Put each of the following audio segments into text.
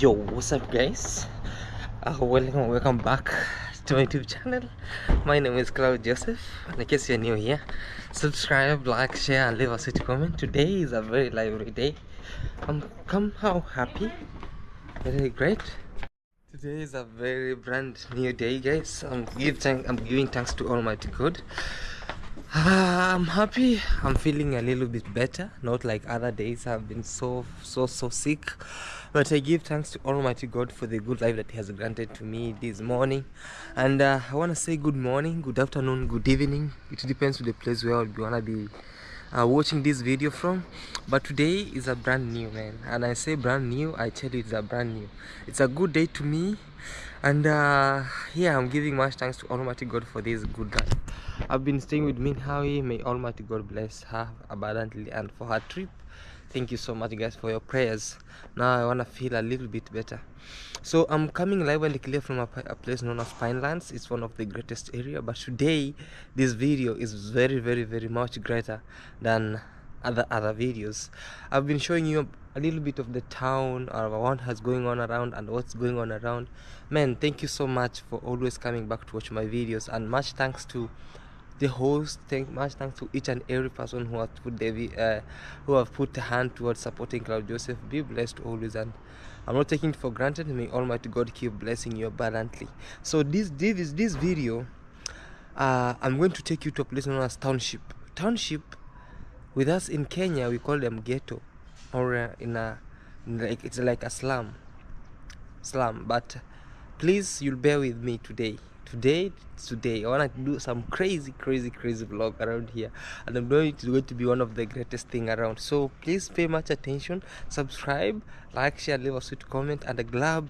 Yo, what's up guys? Welcome back to my YouTube channel. My name is Claude Joseph. In case you're new here, subscribe, like, share and leave a sweet comment. Today is a very lively day. I'm somehow happy, very great. Today is a very brand new day guys. I'm giving thanks to Almighty God. I'm happy. I'm feeling a little bit better, not like other days. I've been so sick, but I give thanks to Almighty God for the good life that He has granted to me this morning. And I want to say good morning, good afternoon, good evening. It depends on the place where you want to be watching this video from. But today is a brand new, man, and I say brand new, I tell you it's a brand new. It's a good day to me, and yeah, I'm giving much thanks to Almighty God for this good life. I've been staying with Minhawi. May Almighty God bless her abundantly and for her trip. Thank you so much guys for your prayers. Now I want to feel a little bit better. So I'm coming live and clear from a place known as Pinelands. It's one of the greatest area, but today this video is very much greater than other videos. I've been showing you a little bit of the town, or what has going on around and what's going on around. Man, thank you so much for always coming back to watch my videos, and much thanks to the host. Much thanks to each and every person who has put a hand towards supporting Claude Joseph. Be blessed always, and I'm not taking it for granted. May Almighty God keep blessing you abundantly. So this video, I'm going to take you to a place known as Township. With us in Kenya we call them ghetto, or it's like a slum, but please, you'll bear with me today. I want to do some crazy vlog around here, and I'm going to be one of the greatest thing around. So please pay much attention, subscribe, like, share, leave a sweet comment, and grab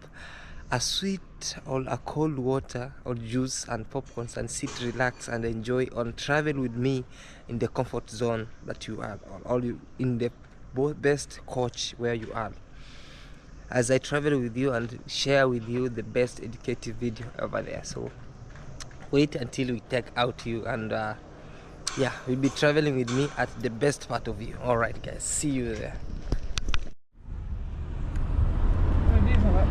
a sweet or a cold water or juice and popcorns, and sit, relax and enjoy on travel with me in the comfort zone that you are, or you in the best coach where you are, as I travel with you and share with you the best educative video over there. So wait until we take out you, and yeah, you'll be traveling with me at the best part of you. All right guys, see you there.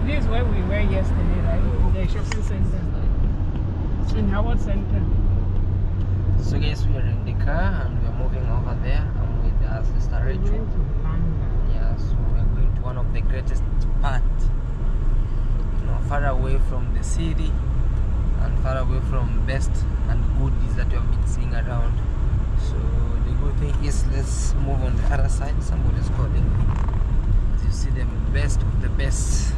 This is where we were yesterday, right? In the shopping center in Howard Center. So guys, we are in the car and we are moving over there. I'm with Sister Rachel. We're going to London. Yeah, so we're going to one of the greatest part, far away from the city and far away from best and goodies that you have been seeing around. So the good thing is, let's move on the other side. Somebody's calling me. As you see, the best of the best.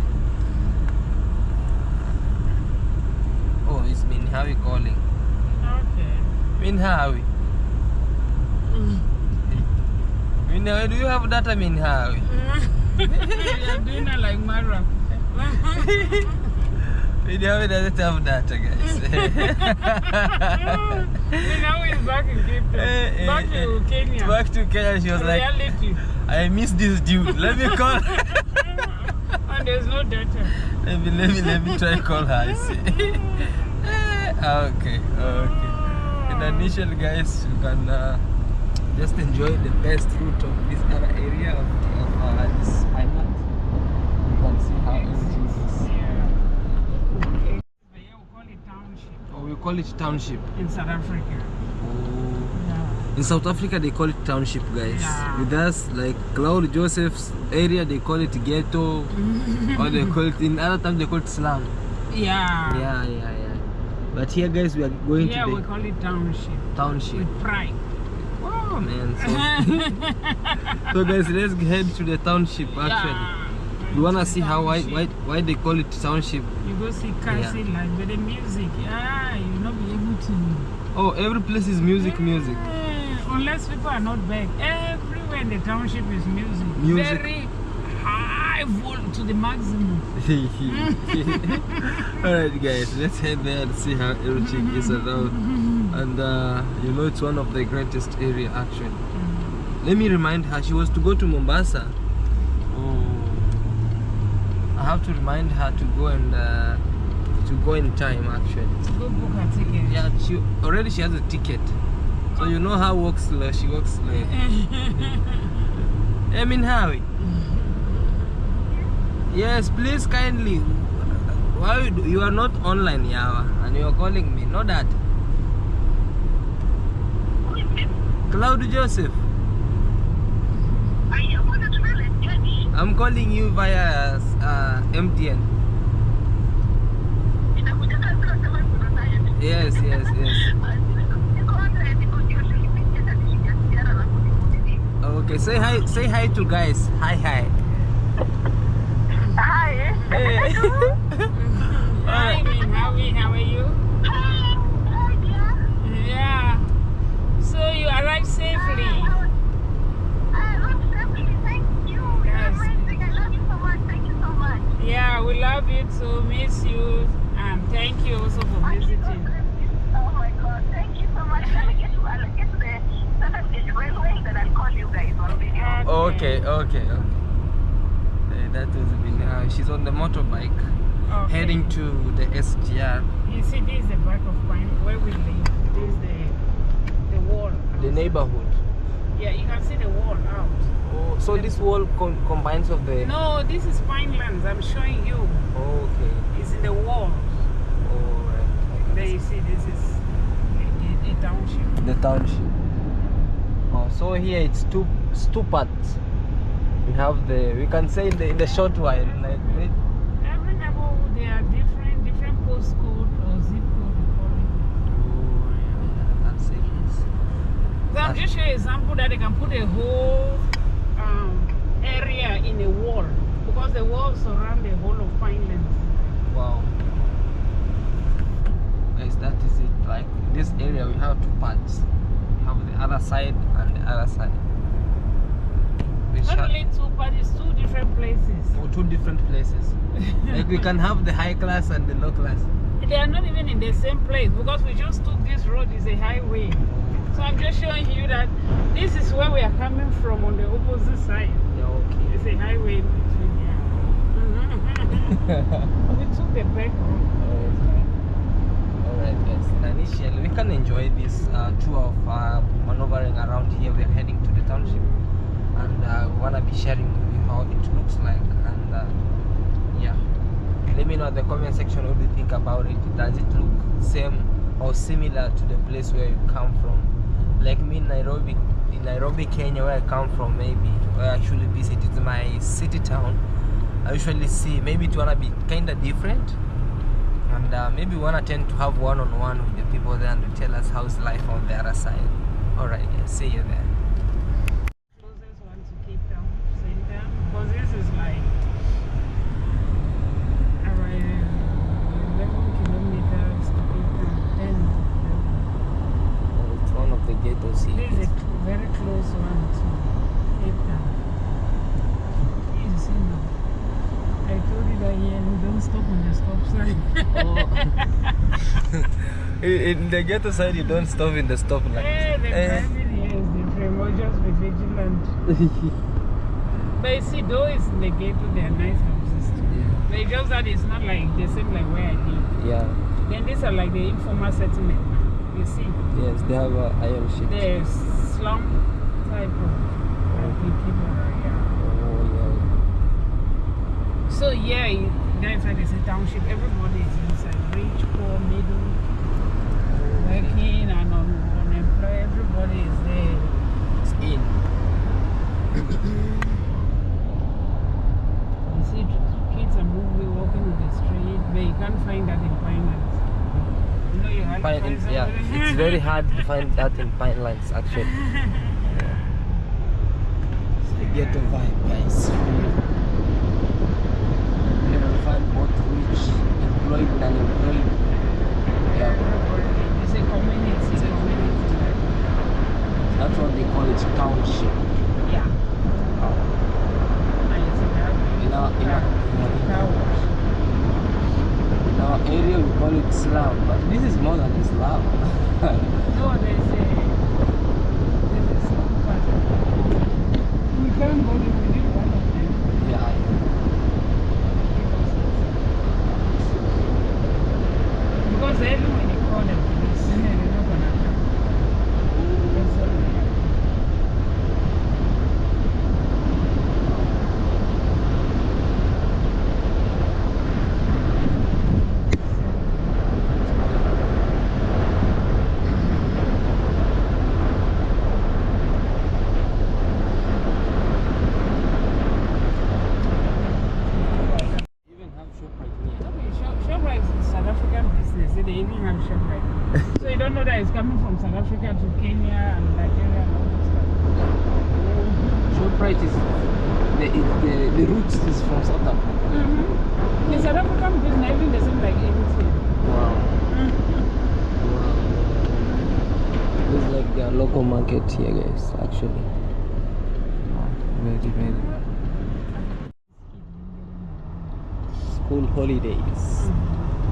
Oh, it's Minhawi calling. Okay. Minhawi. Minhawi, do you have data, Minhawi? You're doing it like Mara. Minhawi doesn't have data, guys. Minhawi is back in Cape Town. Back to Kenya. Back to Kenya, she was reality. Like, I miss this dude. Let me call. And there's no data. Let me try to call her. Okay. In addition, guys, you can just enjoy the best route of this other area of this island. You can see how everything is. Yeah. We call it township. Oh, we call it township. In South Africa. Oh. Yeah. In South Africa they call it township, guys. Yeah. With us, like Claude Joseph's area, they call it ghetto, or they call it, in other times they call it slum. Yeah. Yeah. But here, guys, we are going to the... we call it township. With pride. Oh, man. So guys, let's head to the township, actually. Yeah. You want to see how why they call it township? You go see castle, like with the music. Yeah, you'll not be able to... Oh, every place is music. Unless people are not back. Everywhere in the township is music. Very high volume to the maximum. Alright guys, let's head there and see how everything is around. And it's one of the greatest area actually. Let me remind her, she was to go to Mombasa. Oh, I have to remind her to go and to go in time actually. To go book her ticket. Yeah, she has a ticket. So you know how she walks slow. I mean, how? Yes, please kindly. Why you are not online, Yawa, and you are calling me? Not that. Claude Joseph. I'm calling you via MTN. Yes. Okay, say hi to guys. Hi. Hi. Hey. Hi, Min. How are you? Yeah. So you arrived safely. Yeah, we love you too, miss you, and thank you also for visiting. Oh my God, thank you so much. I'll get to the certain stage right away, then I'll call you guys on video. Okay. That was been. She's on the motorbike, heading to the SGR. You see, this is the back of Pine, where we live. This is the wall. The neighborhood. Yeah, you can see the wall out. Oh, so this wall combines of the. No, this is Pinelands. I'm showing you. Okay. It's in the wall. Oh, right. There you see, this is a township. The township. Oh, so here it's two parts. We have we can say in the short while, like Every neighborhood, they are different postcode or zip code, we call it. Oh, yeah, that's it. So I'm just showing an example that they can put a whole area in a wall, because the walls surround the whole of Pinelands. Wow. Guys, that is it. Like this area, we have two parts. We have the other side and the other side. Not only two parties, two different places. Oh, two different places. Like we can have the high class and the low class. They are not even in the same place, because we just took this road, it's a highway. So I'm just showing you that this is where we are coming from on the opposite side. Yeah, okay. It's a highway in between, yeah. We took the back road. Alright guys, initially we can enjoy this tour of maneuvering around here. We're heading to the township, and we want to be sharing with you how it looks like, and yeah, let me know in the comment section what you think about it. Does it look same or similar to the place where you come from? Like me in Nairobi, Kenya, where I come from, maybe where I actually visit, it's my city town. I usually see maybe it wanna be kind of different, and maybe wanna tend to have one-on-one with the people there and to tell us how's life on the other side. Alright, yeah, see you there. Closest one to Cape Town Center, because this is like around 11 kilometers to Cape Town. It's one of the ghettos here. This is a very close one to Cape Town. You see now, I told you that here we don't stop on the stop sign. In the ghetto side, you don't stop in the stoplight. Yeah, the driving here is different. We'll just be vigilant. But you see, though it's in the ghetto, they are nice houses too. Yeah. But it's just that it's not like the same like where I live. Yeah. Then these are like the informal settlement. You see, Yes, they have iron sheet. the slum type of people around here. Oh yeah. So yeah, that's why they say township. Everybody is inside. Rich, poor, middle, working and unemployed. Everybody is there. It's in. You see, kids are moving, walking on the street, but you can't find that in Pinelands. You know, you have to find Yeah, somewhere. it's very hard to find that in Pinelands actually. Yeah. It's the ghetto vibe, guys. You will find both rich, employed and unemployed. Yeah. It's a community. That's what they call it, township. Yeah. And you see that In our car wash. area we call it slum, but this is more than a slum. No, there's a slum part. We can't go there, we need one of them. Yeah, Because every when you call the police, they're not gonna come. That's all they have. it is the roots is from South Africa. The South African business, everything doesn't like anything. Wow. Wow. It's like their local market here, guys. Actually. Wow. Very. School holidays.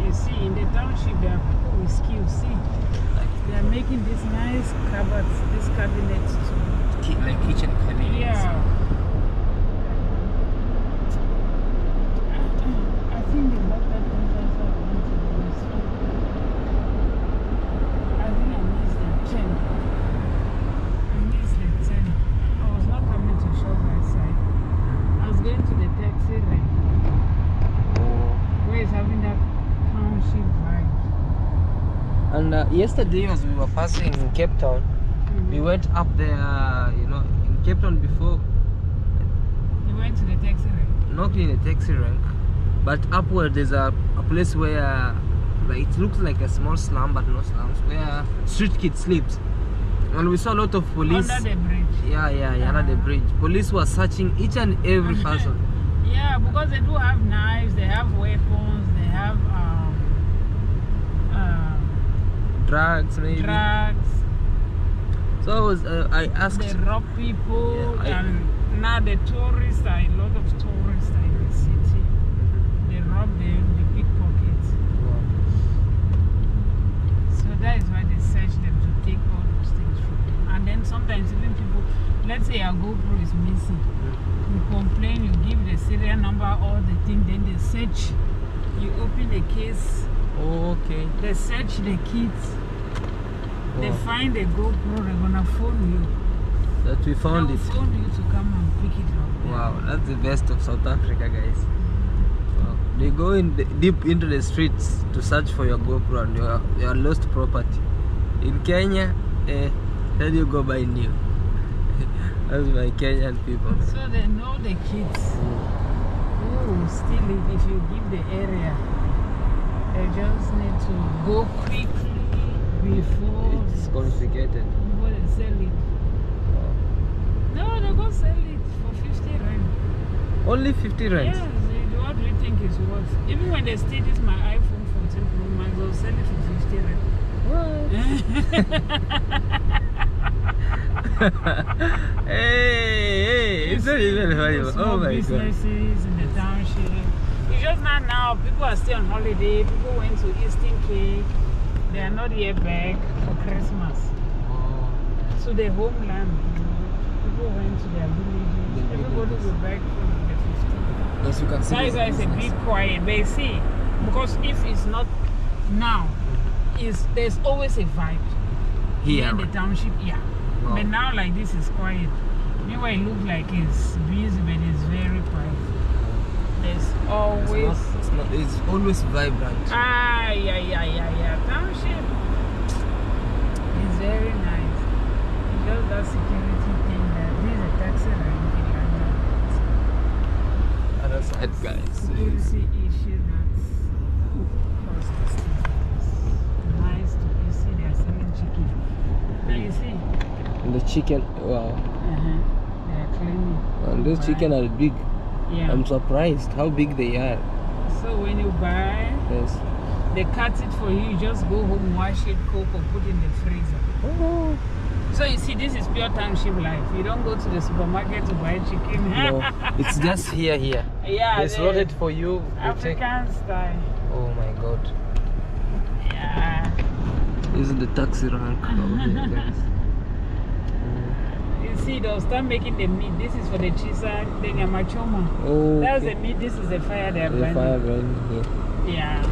You see, in the township, there are people with skills. See, they are making these nice cupboards, these cabinets too. Like kitchen cabinets. Yeah. I think the local contractors are going to do this. I think I missed the 10. I was not coming to shop outside. I was going to the taxi rank. Where is having that township vibe. And yesterday, as we were passing in Cape Town, we went up there, you know, in Cape Town before. You went to the taxi rank? Not in a taxi rank, but upward there's a place where like, it looks like a small slum, but no slums, where street kids sleeps. And we saw a lot of police. Under the bridge? Yeah, under the bridge. Police were searching each and every person. Yeah, because they do have knives, they have weapons, they have drugs, maybe. Drugs. So I asked. They rob people, yeah, and now the tourists, are a lot of tourists are in the city. They rob them, they pickpockets. Wow. So that is why they search them to take all those things from them. And then sometimes even people, let's say a GoPro is missing. You complain, you give the serial number, all the thing, then they search. You open the case. Okay. They search the kids. Wow. They find the GoPro, they're gonna phone you. That we found They'll it. phone you to come and pick it up. Wow, that's the best of South Africa, guys. Wow. They go in deep into the streets to search for your GoPro and your lost property. In Kenya, then you go buy new. That's my Kenyan people. So they know the kids who steal it if you give the area. They just need to go quickly before It's complicated. before they sell it. No, they go sell it for 50 rand. Only 50 rand? Yes, what do you think is worth? Even when they steal this my iPhone 14 Pro Max, they'll sell it for 50 rand. hey, it's not even funny. Oh my god. Businesses in the township. It's just not now. People are still on holiday. People went to Eastern Cape. They are not yet back for Christmas. Oh. So the homeland, people went to their villages. Everybody will back from the 15th. Yes, you can see. That is why it's a bit quiet. But you see, because if it's not now, there's always a vibe Here. in the township. Yeah. Wow. But now like this is quiet. Meanwhile, it looks like it's busy, but it's very quiet. There's always It's always vibrant. yeah. Township is very nice. It's just that security thing that this is a taxi rank in London. Other side, guys. Security issue that's cost us nice to you see they are selling chicken. Now you see. And the chicken, wow. They are cleaning. And those chicken are big. Yeah. I'm surprised how big they are. So when you buy, Yes. they cut it for you. You just go home, wash it, cook, or put in the freezer. Oh. So you see, this is pure township life. You don't go to the supermarket to buy chicken. No, it's just here. Yeah, They slot it for you. African style. Oh my god. Yeah. This is the taxi rank over here, guys. You see, they'll start making the meat. This is for the chisa, the nyamachoma. Oh. That's the meat. This is the fire they're The burning. fire burning here. Yeah.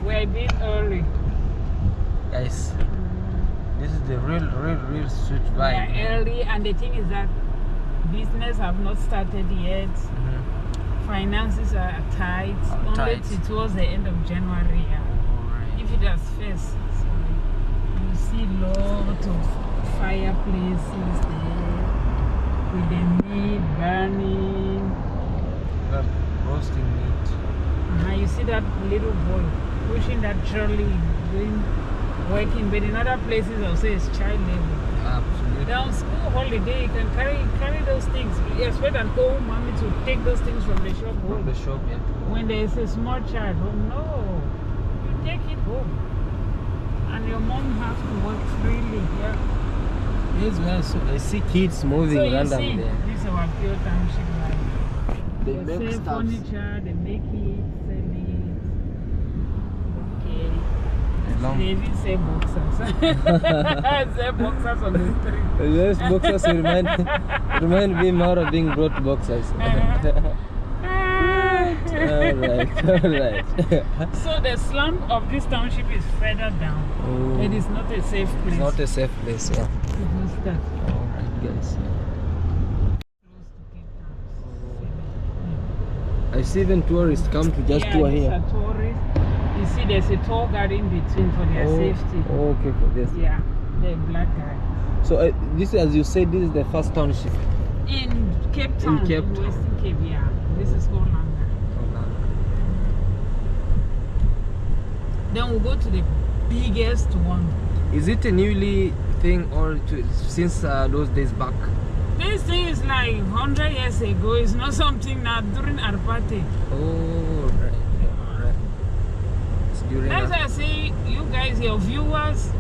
We're a bit early. Guys, this is the real street We vibe. are early, and the thing is that business have not started yet. Finances are tight. Only towards the end of January. If it has first, so you see lots of fireplaces there with the meat burning. Roasting meat. You see that little boy pushing that trolley, working, but in other places I'll say it's child labor. Absolutely. They're on school holiday, you can carry those things. You expect an old mommy to take those things from the shop home. From the shop, yeah. When there is a small child home, no. You take it home. And your mom has to work freely. Yeah. Yes, well, so I see kids moving randomly there. This is our pure township life. They They make sell stuff. furniture, they make it, sell it. Okay. Long. They even say boxers. Say boxers on the street. Yes, boxers remind me more of being brought boxers. Alright. So the slum of this township is further down. Oh. It is not a safe place. It's not a safe place, yeah. What's that? Alright, guys. Close to Cape Town. I see even tourists come to just tour these here. are tourists. You see, there's a tour guard in between for their safety. Oh, okay, for this. Yeah, the black guy. So this, as you said, this is the first township. In Cape Town, Cape in Town. Western Cape, yeah. This is called Langa. Then we'll go to the biggest one. Is it a newly thing or since those days back? This thing is like 100 years ago. It's not something that during our party. Oh, right. It's during That's why I say, you guys, your viewers,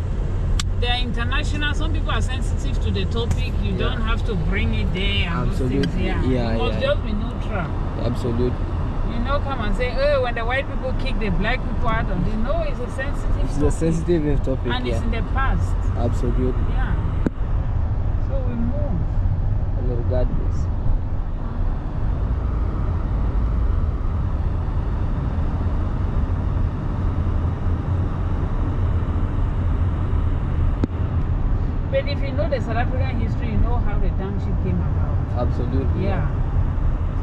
they are international. Some people are sensitive to the topic. You don't have to bring it there. And Absolutely. those things, yeah. You must just be neutral. Absolutely. You know, come and say, oh, when the white people kick the black people out of it. No, it's a sensitive It's topic. a sensitive topic, And yeah. it's in the past. Absolutely. Yeah. So we move. And regardless. But if you know the South African history, you know how the township came about. Absolutely. Yeah.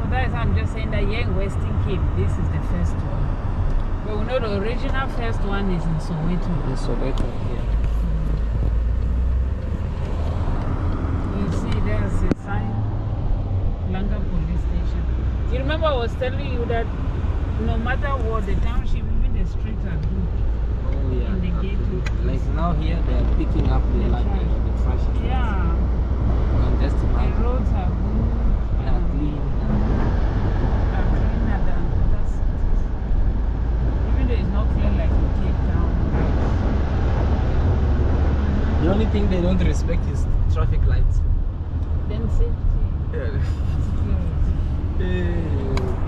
So that is why I'm just saying that here in Western Cape, this is the first one. But we know the original first one is in Soweto. In Soweto, yeah. You see, there's a sign, Langa Police Station. You remember I was telling you that no matter what, the township, even the streets are good. Oh, yeah. In the gate. Like now here, they are picking up the trash. Yeah. You can just The imagine. roads are good. They are clean. Are cleaner than other cities. Even though it's not clean like in Cape Town. The only thing they don't respect is traffic lights. Then safety. Yeah. Security.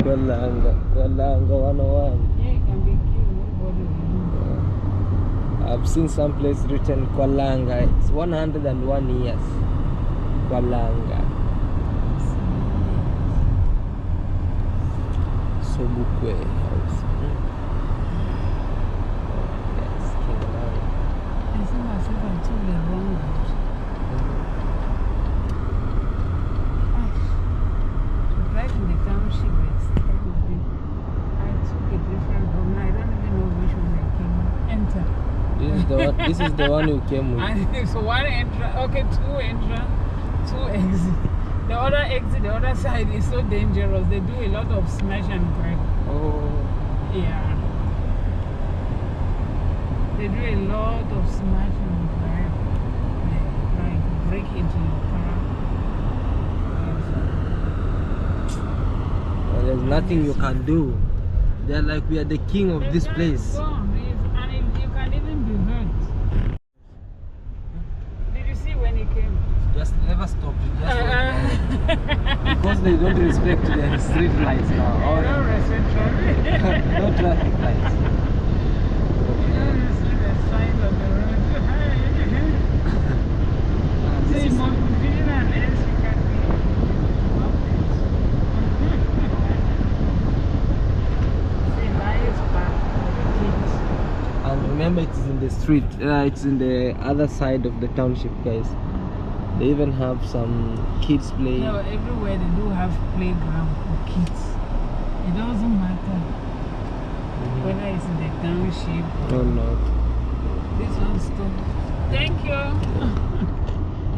Kwalanga 101. Yeah, it can be killed. Nobody will know. I've seen some place written Kwalanga. It's 101 years. Kwalanga. Sobukwe House. Yes, Kingalan. I see myself I took the wrong route. To drive in the township is kind of big. I took a different road. Now I don't even know which one I came enter. This is the one you came with. And so one entrance, okay, two entrance, two exit. The other exit, the other side is so dangerous. They do a lot of smash and break. Oh, Yeah. They do a lot of smash and break. Like break into your car. well, there's nothing you can do. They're like, we are the king of this place. And you can even be hurt. Did you see when he came? Just never stop. Because they don't respect the street lights now. I don't respect traffic. No traffic lights. You don't see the signs on the road. See, more convenient and else you can be. See, nice park for the kids. And remember, it's in the street. It's in the other side of the township, guys. They even have some kids playing. No, everywhere they do have playground for kids. It doesn't matter whether it's in the township or Oh no. this one's still. Thank you.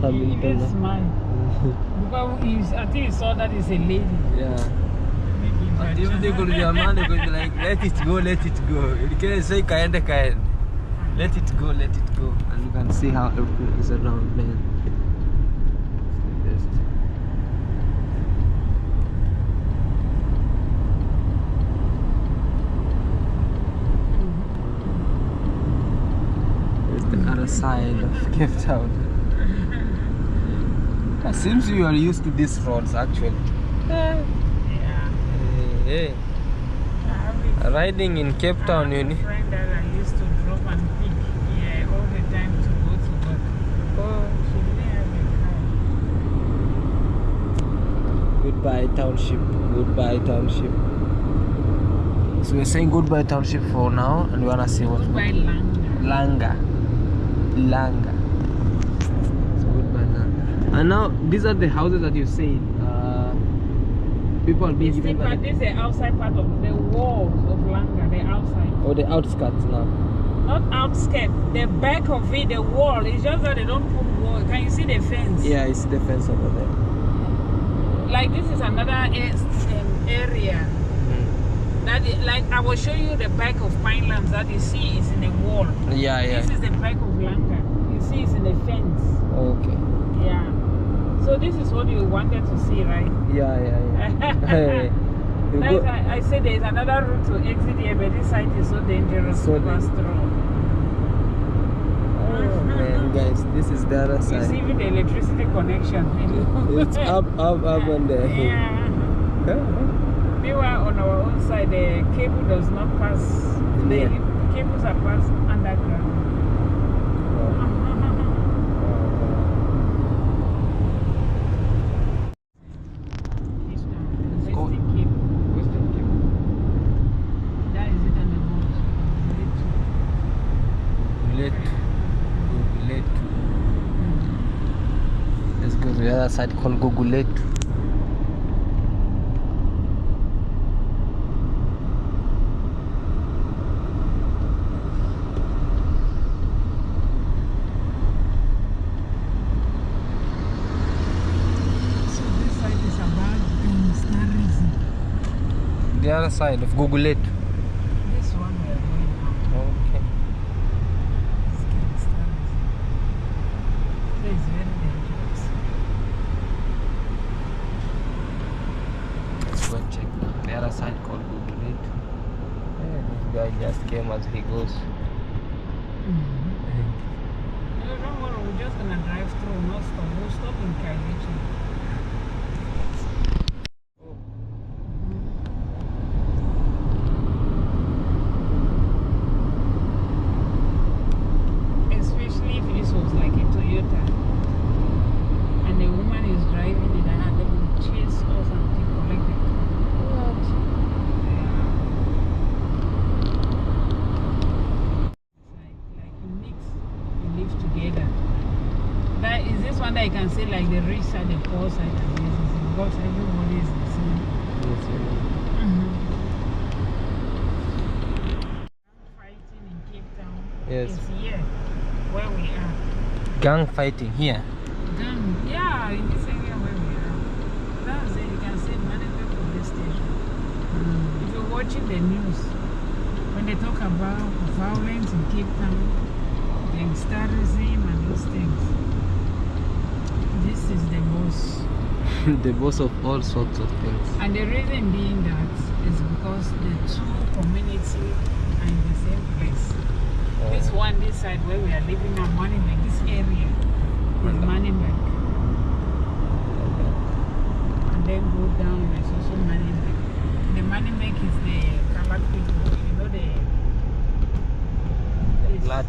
He even Hamilton. smile. Because I think he saw that it's a lady. Yeah. But if they could be a man, they could be like, let it go, let it go. You can say kaende kaende. Let it go, let it go. And you can see how everything is around, man. side of Cape Town. It seems you are used to these roads actually. Yeah. Hey. Riding in Cape Town, you need. A friend that I used to drop and pick all the time to go to work. Oh, she didn't have a car. Goodbye township. Goodbye township. So we're saying goodbye township for now, and we wanna see what. Goodbye Langa. So goodbye Langa. And now these are the houses that you said. People are being given. This is the outside part of the walls of Langa, the outside. Or the outskirts now. Not outskirts, the back of it, the wall. It's just that they don't put wall. Can you see the fence? Yeah, it's the fence over there. Like this is another area. That is, like I will show you the back of Pinelands that you see is in the wall. Yeah. This is the back of Langa. You see it's in the fence. Okay. Yeah. So this is what you wanted to see, right? Yeah. Hey. I said there is another route to exit here, but this side is so dangerous to pass through. Oh man, guys, this is the other side. It's even the electricity connection. It's up and there. Yeah. Meanwhile, on our own side, the cable does not pass. The cables are passed underground. Let's go to the other side called Guguletu. The other side of Guguletu. This one we are going now. Okay. This is very dangerous. Let's go and check the other side called Guguletu. Yeah, this guy just came as he goes. No, don't worry, we're just gonna drive through, not stop. We'll stop in Kailechi. I can say like the rich side, the poor side, and this is because everybody is the same. Fighting in Cape Town. Yes. Is here where we are. Gang fighting here. Yeah, in this area where we are. That's it. You can say management police station. If you're watching the news, when they talk about violence in Cape Town, gangsterism and those things. This is the boss. The boss of all sorts of things. And the reason being that is because the two communities are in the same place. Oh. This one, this side where we are living now, Manimeg, this area is Manimeg. And then go down, there's also Manimeg. The Manimeg is the Kabak people, you know the blood.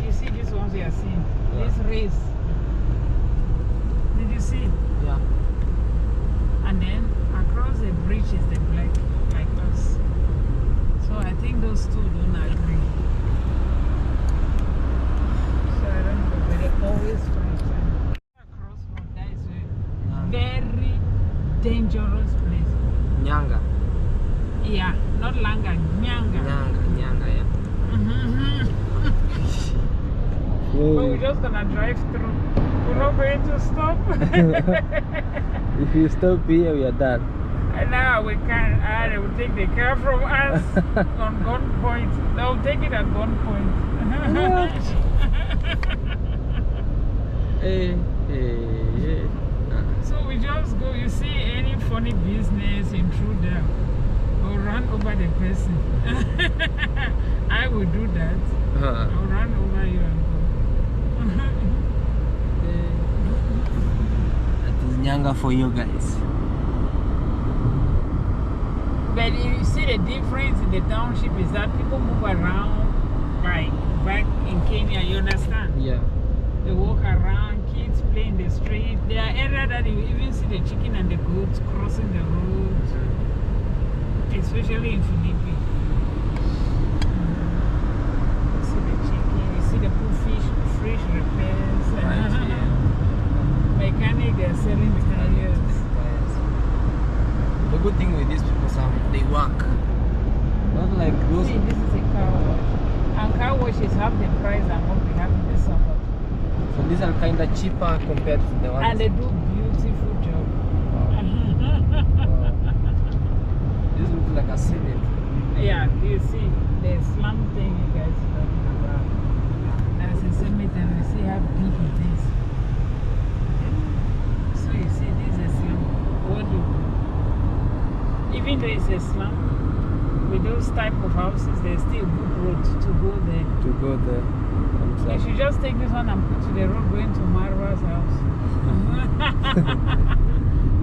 You see these ones we are seeing? Yeah. This race. Did you see? Yeah. And then across the bridge is the black, like us. So I think those two don't agree. So I don't know, but they always fight. Across from that is a very dangerous place. Nyanga. Yeah, not Langa, Nyanga. Nyanga, yeah. But we're just gonna drive through. We're not going to stop. If you stop here, we are done. And now we can't. They will take the car from us on gunpoint. They'll take it at gunpoint. Hey. So we just go. You see any funny business intruder, or run over the person. I will do that. I'll run over you and go. That is Nyanga for you guys. But you see the difference in the township is that people move around, like back in Kenya, you understand? Yeah. They walk around, kids play in the street. There are areas that you even see the chicken and the goats crossing the road, especially in Philippi. You see the chicken, you see the fish repairs. Right, yeah. Mechanic, they're selling tires. The good thing with these people is they work. Not like those. See, this is a car wash. And car wash is half the price than what we have in the suburbs. So these are kind of cheaper compared to the ones. And they do beautiful job. Wow. This looks like a cement. Yeah, you see the slum thing you guys are talking about. That's a cemetery. You see how big it is. So you see, this is a slum. What do you do? Even though it's a slum, with those type of houses, there's still a good road to go there. To go there. You should just take this one and put to the road going to Marwa's house.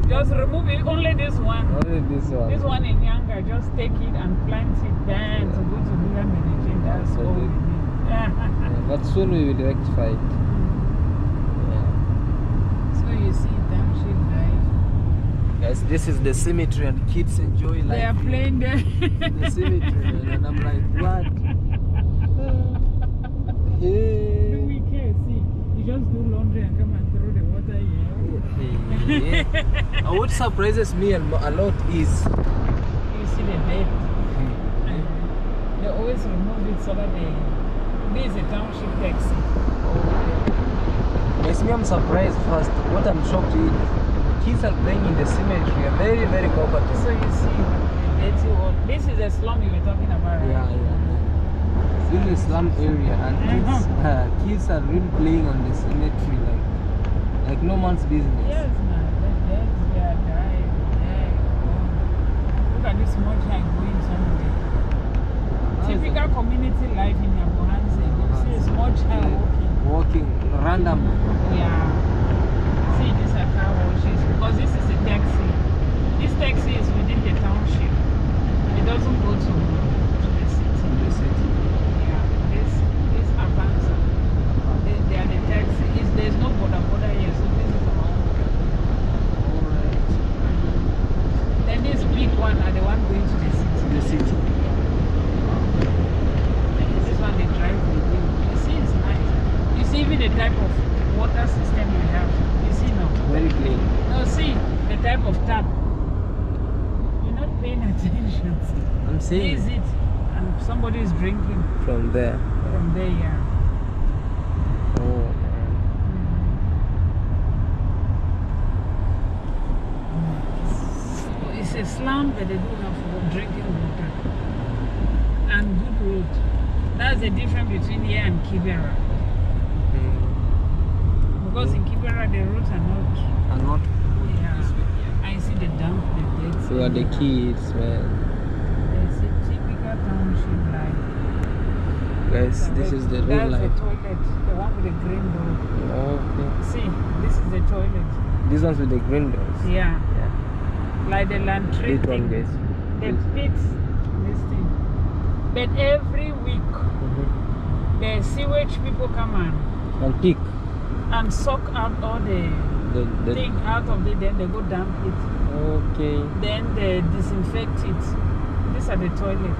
Just remove it, only this one. Only this one. This one in Yanga, just take it and plant it then to go to Rural Managing. That's So all we need. but soon we will rectify it. Yeah. So you see township life. Guys, this is the cemetery and kids enjoy life. They are playing there. The cemetery, and I'm like, what? Yeah. We can see. You just do laundry and come and throw the water here. Yeah. What surprises me a lot is You see the bed. They always remove it so that this is a township taxi. Yes, me, I'm surprised first. What I'm shocked is kids are playing in the cemetery. Are very, very comfortable. So you see, this is the slum you were talking about, right? Yeah. It's really a slum area, and kids are really playing on the cemetery like no man's business. Yes, man. They are dying. Look at this much like going somewhere. Typical community life in Yabuhanse. You see a small child walking random. Yeah. See, these are car washes because this is a taxi. This taxi is within the township. It doesn't go to the city. Yeah. This Avanza. They are the taxi. There's no border here, so this is our own. Alright. Then this big one are the one going to the city. This one they drive with you. You see, it's nice. You see even the type of water system we have. You see now. Very clean. No, see the type of tap. You're not paying attention. I'm seeing Is it? And somebody is drinking from there. from there, yeah. Oh man. It's a slum, but they do have drinking water and good road. That's the difference between here and Kibera. Because in Kibera the roads are not. Yeah. I see the dump, the dead. So are the kids, man. It's a typical township life. Guys, this is the real That's life. the toilet, the one with the green door. Okay. See, this is the toilet. These ones with the green doors. Yeah. Like the laundry This one, thing. guys. The pits, this thing. But every week, the sewage people come And pick and suck out all the thing out of it, then they go dump it. Okay. Then they disinfect it. These are the toilet.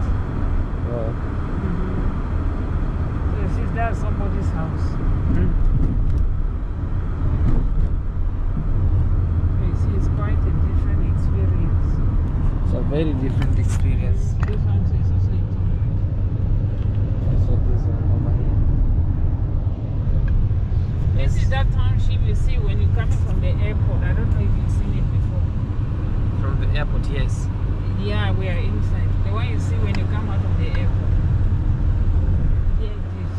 Wow. So you see, that's somebody's house. You see, it's quite a different experience. It's a very different experience. This one is also a toilet. That's what this one over here. This is that township you see when you're coming from the airport. I don't know if you've seen it before. From the airport, yes. Yeah, we are inside. The one you see when you come out of the airport. Here it is.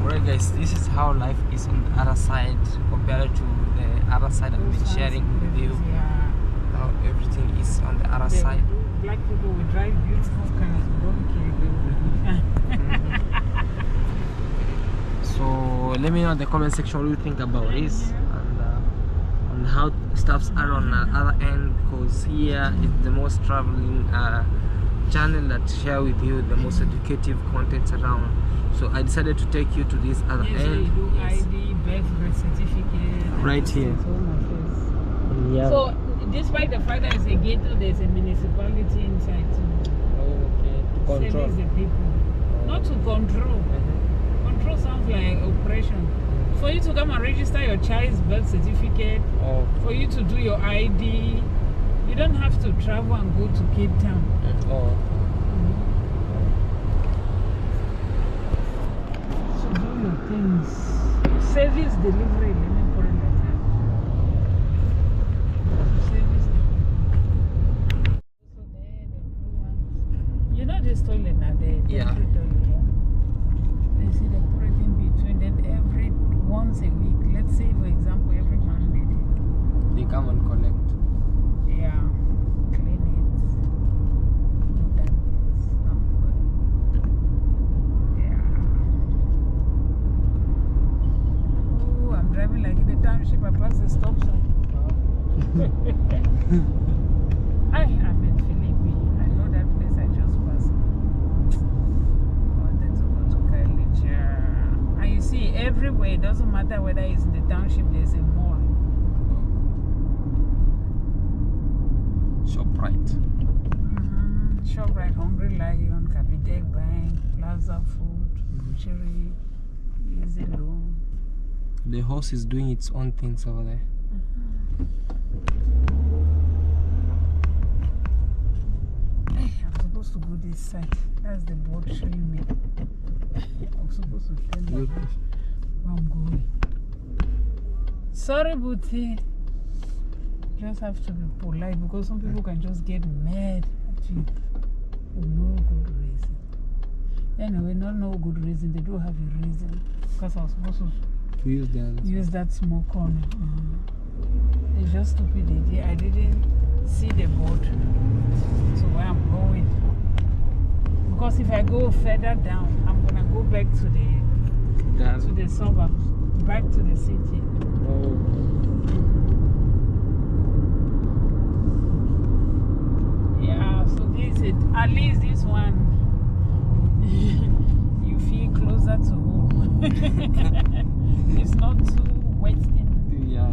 Alright guys, this is how life is on the other side compared to the other side I've been sharing with you. Yeah. How everything is on the other side. Black people will drive beautiful cars. We don't care. So let me know in the comment section what you think about this and on how stuffs are on the other end, because here it's the most traveling channel that share with you the most educative contents around. So I decided to take you to this other end. So you do ID, birth certificate. Right here. Yeah. So despite the fact that it's a ghetto, there's a municipality inside too. Okay. To control. Service the people. Not to control. Control sounds like oppression. For you to come and register your child's birth certificate, for you to do your ID, you don't have to travel and go to Cape Town. So do your things. Service delivery, let me put it like that. Service delivery. So there, the blue ones. You know this toilet now, the Yeah. toilet, yeah? They see they put it in between, then once a week, let's say for example every Monday, They come and collect. yeah, clean it, do that, yeah. Oh, I'm driving like in the township, I pass the stop sign. I'm in Philippi, I know that place I just passed. I wanted to go to Kailija. And you see, everywhere, it doesn't matter whether it's in the township, there's a mall. ShopRite. ShopRite, Hungry Lion, Capitec Bank, Plaza Food, Cherry, Easy Loan. The horse is doing its own things over there. Hey, I'm supposed to go this side. That's the board showing me. I'm supposed to tell you where I'm going. Sorry, Booty. Just have to be polite because some people can just get mad at you for no good reason. Anyway, not no good reason. They do have a reason. Because I was supposed to use that small corner. It's just stupid idea. I didn't see the board. So where I'm going. Because if I go further down, I'm gonna go back to the suburbs, back to the city. Yeah, so this is at least this one you feel closer to home. It's not too wasting. Yeah.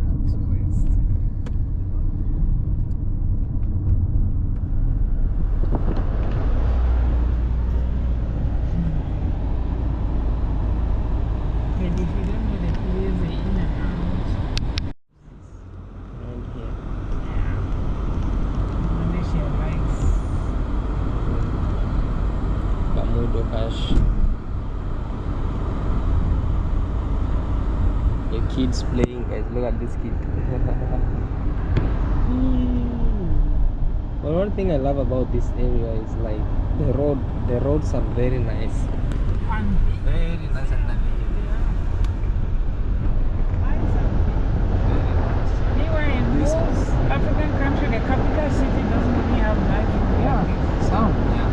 Not too wasting. But if you don't know the place, the in and out. Around here. Unless your likes. Kamudo Cash. Your kids playing, guys. Look at this kid. But one thing I love about this area is like the roads are very nice. Very nice and navigable. Anyway, in most African countries, the capital city doesn't really have life. Yeah, sound, yeah.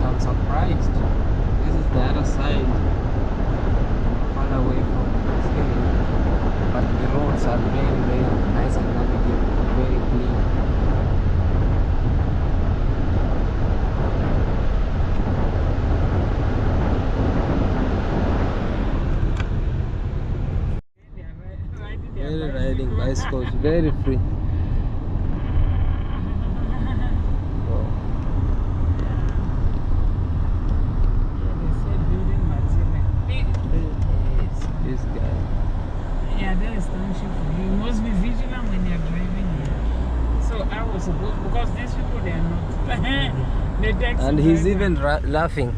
I'm surprised. This is the other side, far away from the city. But the roads are very, very nice and navigable, very clean. Very riding bicycles, very free. Wow. This guy. Yeah, there is township for you. You must be vigilant when you're driving here. So I was supposed, because these people, they are not. The taxi And he's driver. even laughing.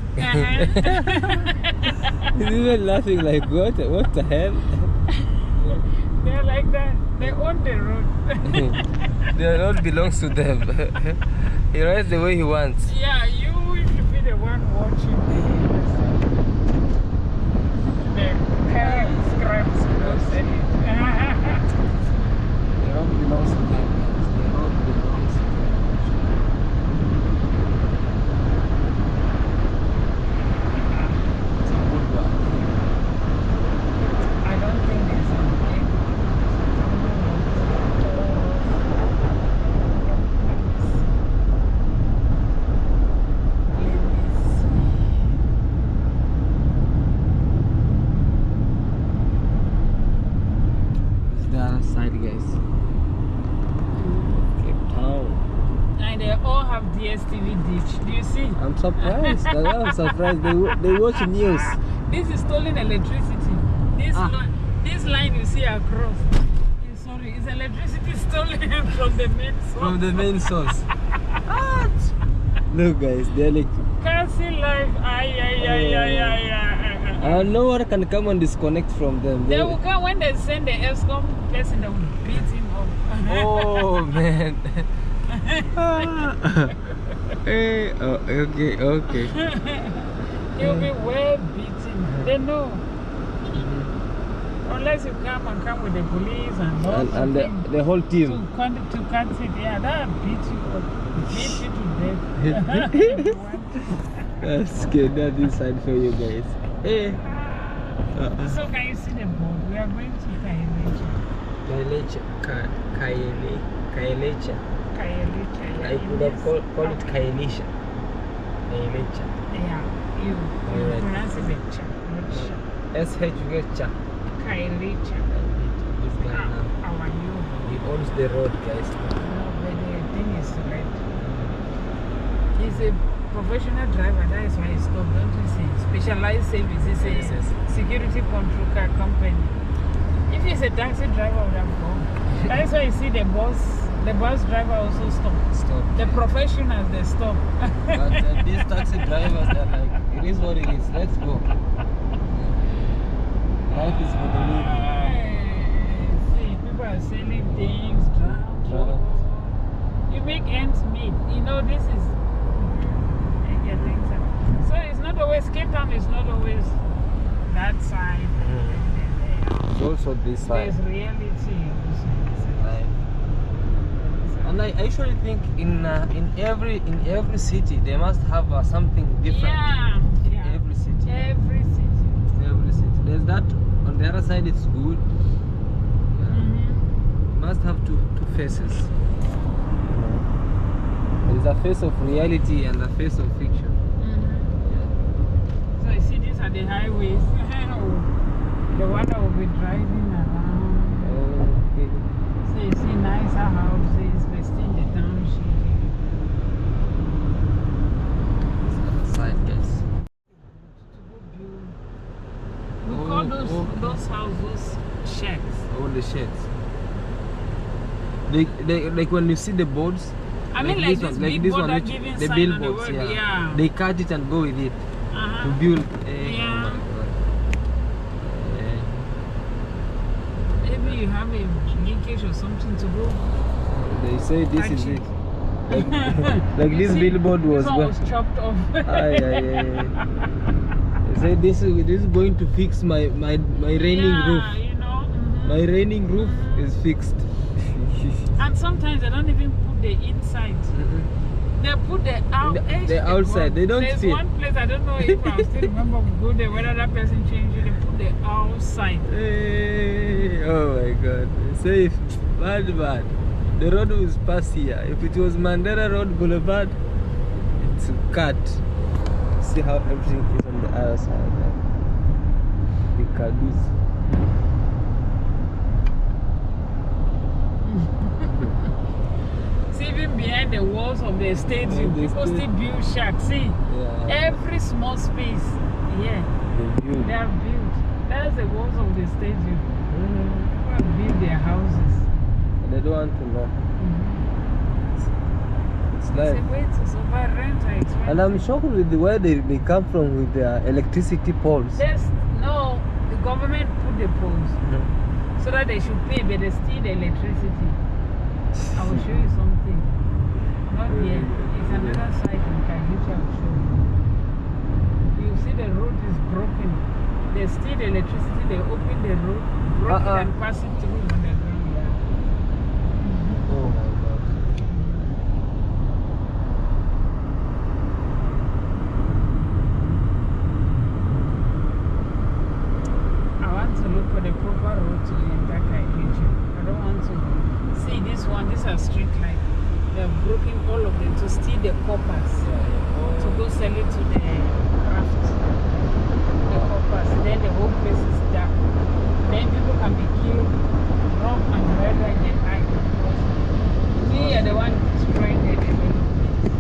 He's even laughing like, what the hell? They're like that. They own the road. The road belongs to them. He rides the way he wants. Yeah, you should be the one watching the carrying scraps closely. The road belongs to them. The road belongs to them. TV ditch. Do you see? I'm surprised. I'm surprised. They watch news. This is stolen electricity. This line you see across. Sorry, it's electricity stolen from the main source. From the main source. What? Look, guys, they're like. Can't see live. No one can come and disconnect from them. They will come when they send the ESCOM person. They will beat him up. Oh man. Hey, oh, okay. He'll be well beaten. They know. Unless you come with the police and the whole team. To cancel it, yeah, that beat you up. Beat you to death. That's good. That is side for you guys. Hey. So can you see the board? We are going to Kaelecha. I could have called it Kaelisha. Yeah, you pronounce it cha. SH. Kaelecha. This guy now. How are you? He owns the road, guys. No, but the thing is red. He's a professional driver, that is why he stopped. Don't you see? Specialized service. It's a security control car company. If he's a taxi driver, would have gone. That is why you see the bus driver also stop. The professionals, they stop. But these taxi drivers, they're like, it is what it is. Let's go. Life is for the living. See, people are selling things, drugs. You make ends meet. You know, this is. So it's not always Cape Town. It's not always that side. It's also this side. There's reality. And I actually think in every city they must have something different. Yeah. Every city. Every city. There's that on the other side. It's good. Must have two faces. There's a face of reality and a face of fiction. So you see, these are the highways. The one that will be driving around. Okay. So you see nicer houses, we're still in the township. Side, guys. We call those houses shacks. All the sheds. Like when you see the boards. I mean, like this billboard that giving the sign on the billboards, word, yeah. They cut it and go with it to build. Yeah. Oh my God. Maybe you have a linkage or something to go. They say this is it. Like this billboard was. This one was chopped off. They say this is going to fix my raining roof. You know. My raining roof is fixed. And sometimes they don't even put the inside. They put the outside. They don't There's fit. one place, I don't know if I still remember we go there, whether that person changed it, they put the outside. Hey, oh my God. Safe. Bad. The road was past here. If it was Mandela Road Boulevard, it's cut. See how everything is on the other side. The Kadus. See, even behind the walls of the stadium, people still build shacks. See, every small space, they are built. That's the walls of the stadium. People build their houses. And they don't want to know. It's like. So by rent, I expect. And I'm shocked with where they come from with their electricity poles. No, the government put the poles so that they should pay, but they steal the electricity. I will show you something. Not yet. It's another side in Kahicha. I will show you. You see the road is broken. They steal the electricity, they open the road, broke it and pass it through on the ground. Oh my God. I want to look for the proper road to enter Kahicha. I don't want to see this one. These are street lights. They have broken all of them to steal the coppers to go sell it to the craft. The coppers. Then the whole place is dark. Then people can be killed, robbed, and murdered in the night. We are the one destroying the development.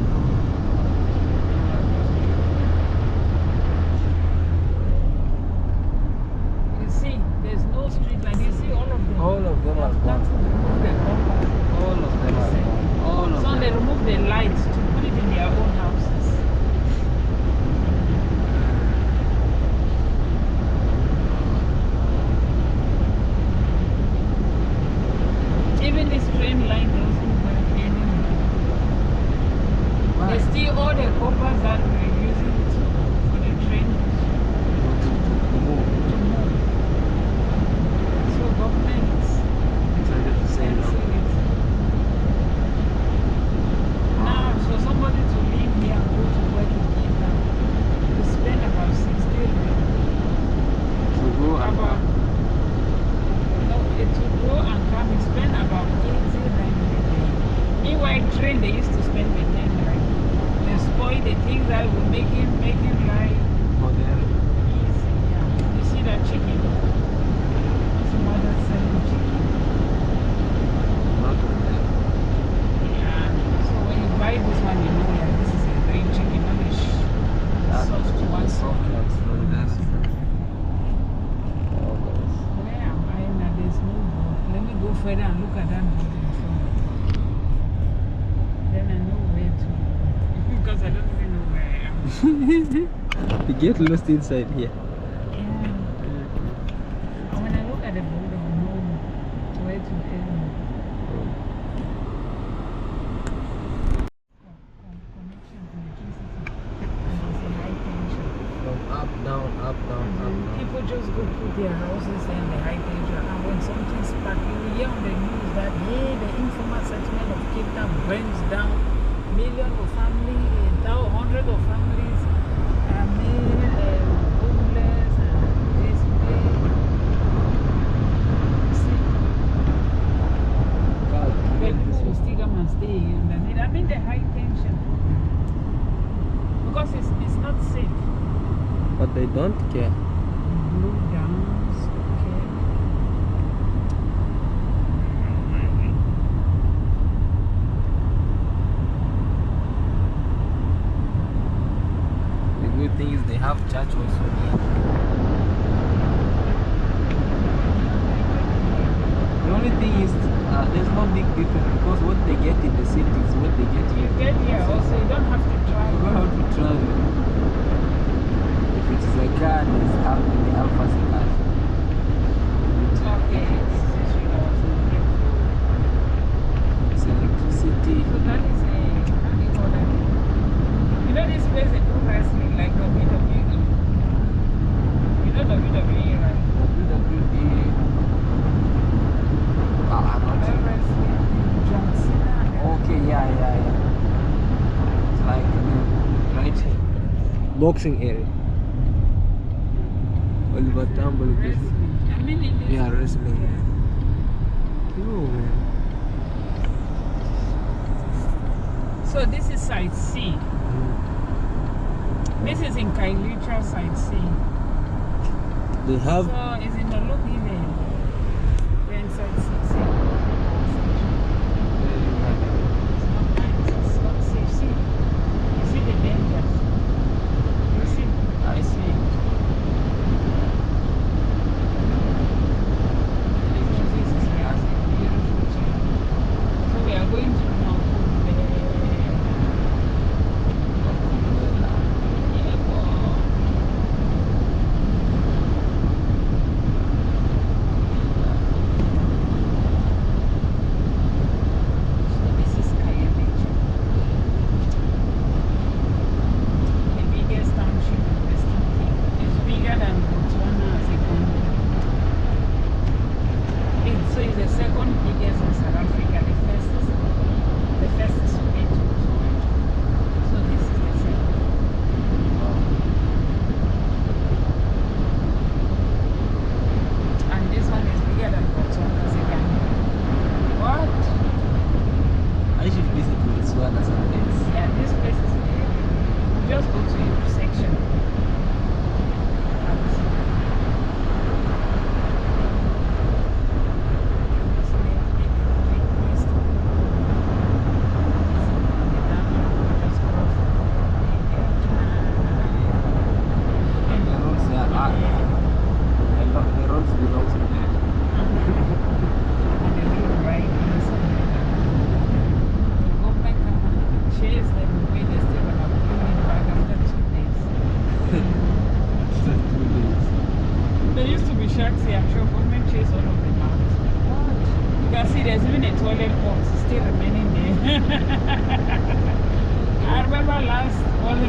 that we're using for the train To move. to move. So government Decided to say no. cancel it. Now, for somebody to leave here and go to work again now, you spend about 60 To go and about, come. no, to go and come, you spend about 80 rand a day. Meanwhile, train they used to spend with 10 rand. They spoil the things that will make him life For them. easy. Yeah. You see that chicken? This mother selling chicken. Not on them. Yeah. So when you buy this one, you know that this is a real chicken, not a soft one. Soft ones. No, that's. Oh, guys. Where am I now? There's no board. Let me go further and look at that board in front. Then I know where to. Because I don't even know where I am. You get lost inside here. Yeah. And when I look at the board, I know where to head. Connection to electricity. And there's a high tension. From up, down, up, down, up, down. People just go put their houses and the high tension. And when something sparks, you will hear on the news that, hey, the informal settlement of Cape Town burns down. Millions of families, hundreds of families are made homeless and displaced. See? God, But people will still come and stay underneath. I mean the high tension. Because it's not safe. but they don't care. Blue downs, okay. The good thing is they have church also here. The only thing is there's no big difference because what they get in the city is what they get You here. get here also, you don't have to You travel. don't have to travel. If it is a car, they have fast cars. Okay, It's electricity. so that is a, how do you call that? You know this place they do wrestling like WWE. You know WWE, right? WWE. I'm not That sure. wrestling, John Cena. Okay, yeah. It's like right here. Boxing area. Oliver Tambo. Wrestling. I mean in this Yeah, wrestling. Yeah. Oh, man. So this is side C. This is in Kailitra side C. They have. So it's in the look even. We're in side C. It's not safe. See? You see the dangers. You see? I see. So this is a beautiful town. So we are going to now put the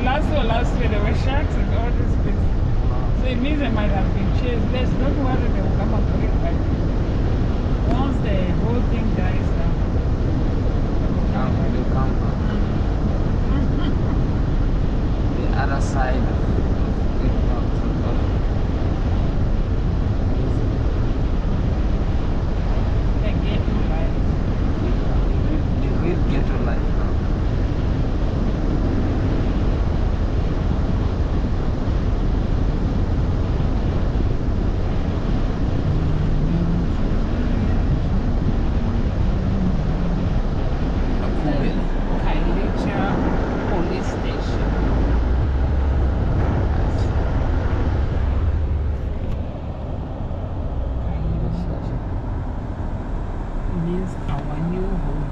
last year there were sharks and all this place. So it means they might have been chased. There's no water they will come up with it, but once the whole thing dies down, They'll come back. The other side of Cape Town, South Africa. they get to life. The real ghetto life now. Police station. Means our new home.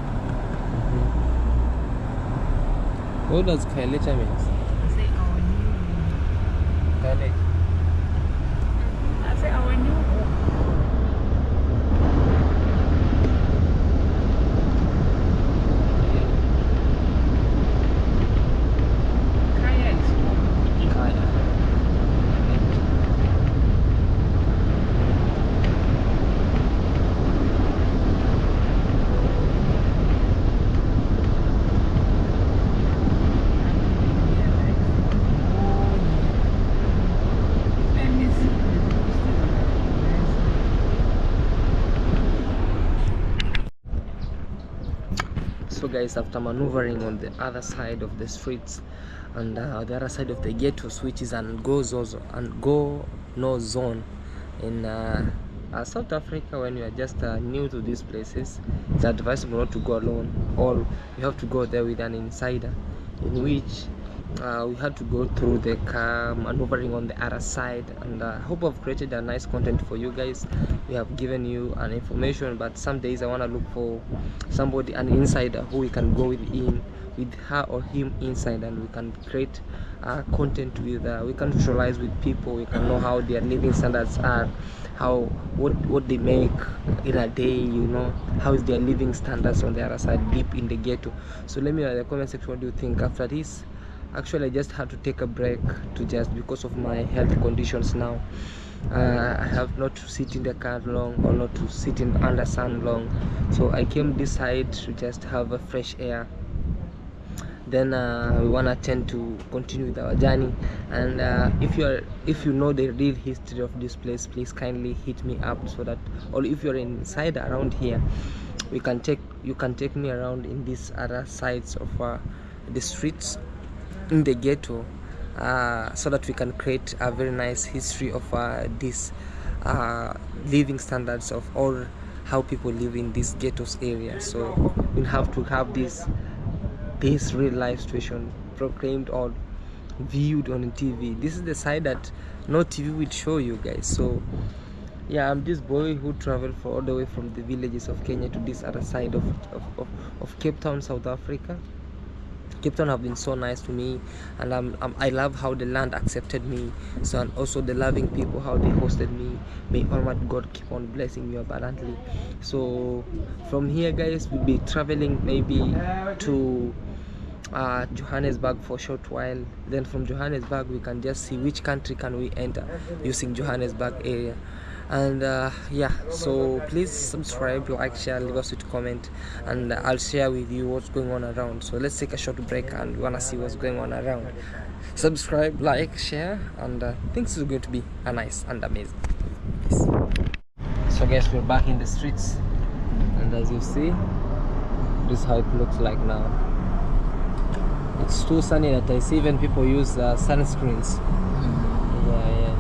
What does Kailicha mean? I say our new home. Kailicha. I say our new home. Kaya is home. Kaya. Let me see. So guys, after maneuvering on the other side of the streets and the other side of the ghettos, which is an go no zone in South Africa, when you are just new to these places, it's advisable not to go alone, or you have to go there with an insider, in which we had to go through the car maneuvering on the other side. And I hope I've created a nice content for you guys. We have given you an information, but some days I want to look for somebody, an insider, who we can go with her or him inside, and we can create content with we can socialize with people. We can know how their living standards are, what they make in a day, you know, how is their living standards on the other side, deep in the ghetto. So let me know in the comment section, what do you think after this? Actually, I just had to take a break because of my health conditions now. I have not to sit in the car long, or not to sit in under sun long, so I came this side to just have a fresh air. Then we want to tend to continue with our journey. And if you know the real history of this place, please kindly hit me up, so that, or if you're inside around here, you can take me around in these other sides of the streets in the ghetto, so that we can create a very nice history of this living standards of all, how people live in this ghettos area. So we'll have to have this real life situation proclaimed or viewed on TV. This is the side that no TV will show you guys. So yeah, I'm this boy who traveled all the way from the villages of Kenya to this other side of Cape Town, South Africa. Cape Town have been so nice to me, and I love how the land accepted me, so, and also the loving people, how they hosted me. May Almighty God keep on blessing you abundantly. So from here guys, we'll be traveling maybe to Johannesburg for a short while. Then from Johannesburg we can just see which country can we enter using Johannesburg area. And yeah, so please subscribe, like, share, leave us a comment, and I'll share with you what's going on around. So let's take a short break, and we want to see what's going on around. Subscribe, like, share, and things are going to be nice and amazing. Peace. So guys, we're back in the streets, and as you see, this is how it looks like now. It's too sunny that I see even people use sunscreens. Yeah.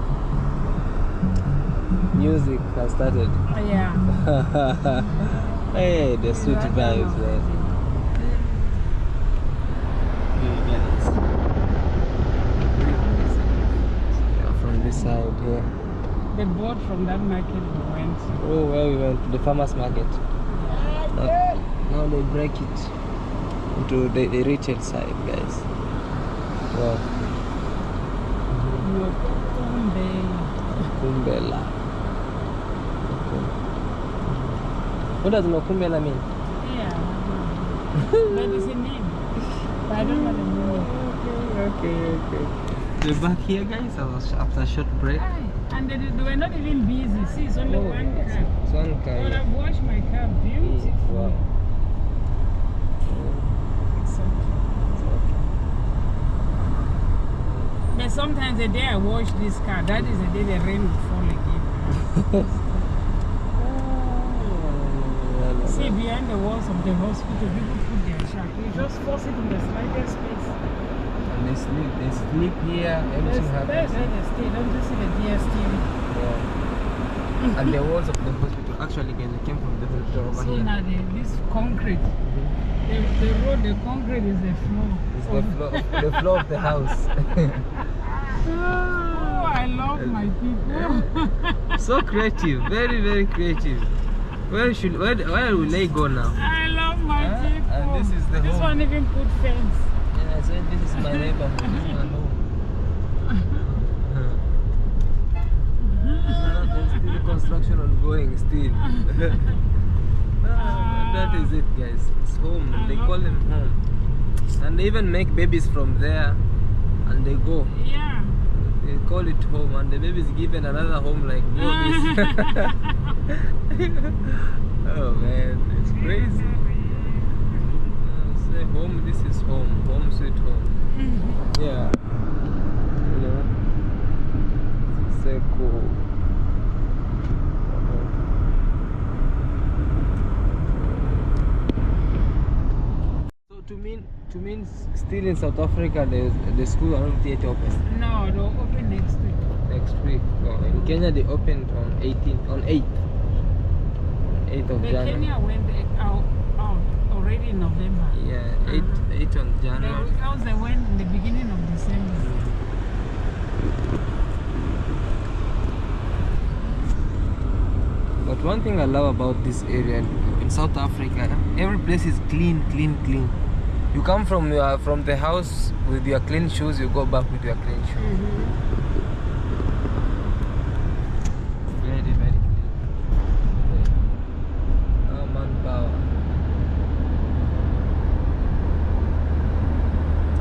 Music has started. Oh, yeah. Hey, the sweet vibes, man. Yeah, from this side here. The boat from that market we went. Oh, where we went to the farmers market. Now they break it into the retail side, guys. Wow. Kumbela. What does Kumbela mean? Yeah, that is a name. But I don't know the meaning. Okay. We're back here, guys. After a short break. And they were not even busy. See, it's only one car. It's one car. But I've washed my car beautifully. Wow. It's okay. But sometimes the day I wash this car, that is the day the rain will fall again. See, behind the walls of the hospital, people put their shack. You just force it in the slightest space. And they sleep here, everything happens. That's where they stay. Don't you see the DSTV? Yeah. And the walls of the hospital, actually, guys, they came from the hospital over so here. now this concrete, the road, the concrete is the floor. It's the floor of the house. Oh, I love my people. So creative, very, very creative. Where will they go now? I love my people. And this is the This home. one even put fence. Yeah, I said this is my neighborhood. This is my home. There's still construction ongoing still. That is it, guys. It's home. They call them home. And they even make babies from there. And they go. Yeah. They call it home, and the baby is given another home like this. Oh man, it's crazy. Say home, this is home. Home sweet home. Yeah. You know, so cool. So to mean still in South Africa, the school aren't yet open. No, they'll open next week. Next week. Oh, in Kenya they opened on 8th of January. Kenya went out already in November. Yeah, 8 on January. Else they went in the beginning of December. But one thing I love about this area in South Africa, every place is clean. You come from the house with your clean shoes, you go back with your clean shoes. Very, very clean. No manpower.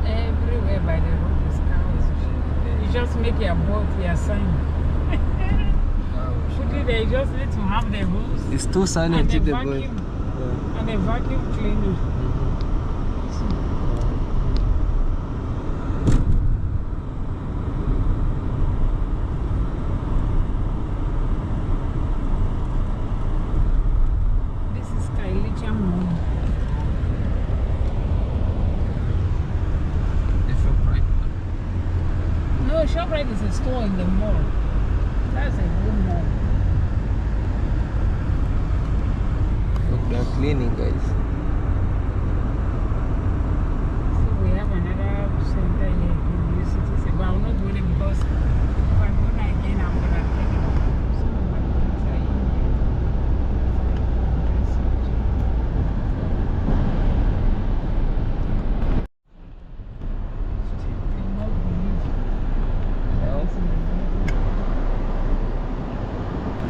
Everywhere by the road is cows. You just make your boat your sign. Put it there, you just need to have the hose. It's too silent. And Keep the the boy. vacuum. And a vacuum cleaner. This is Kailicha Mall. The ShopRite. No, ShopRite is a store in the mall. That's a good mall. Look, they're cleaning, guys. So we have another center here in New City. But I'm not doing it because if I'm going again, I'm going to take it. So my friends are in here. Cannot believe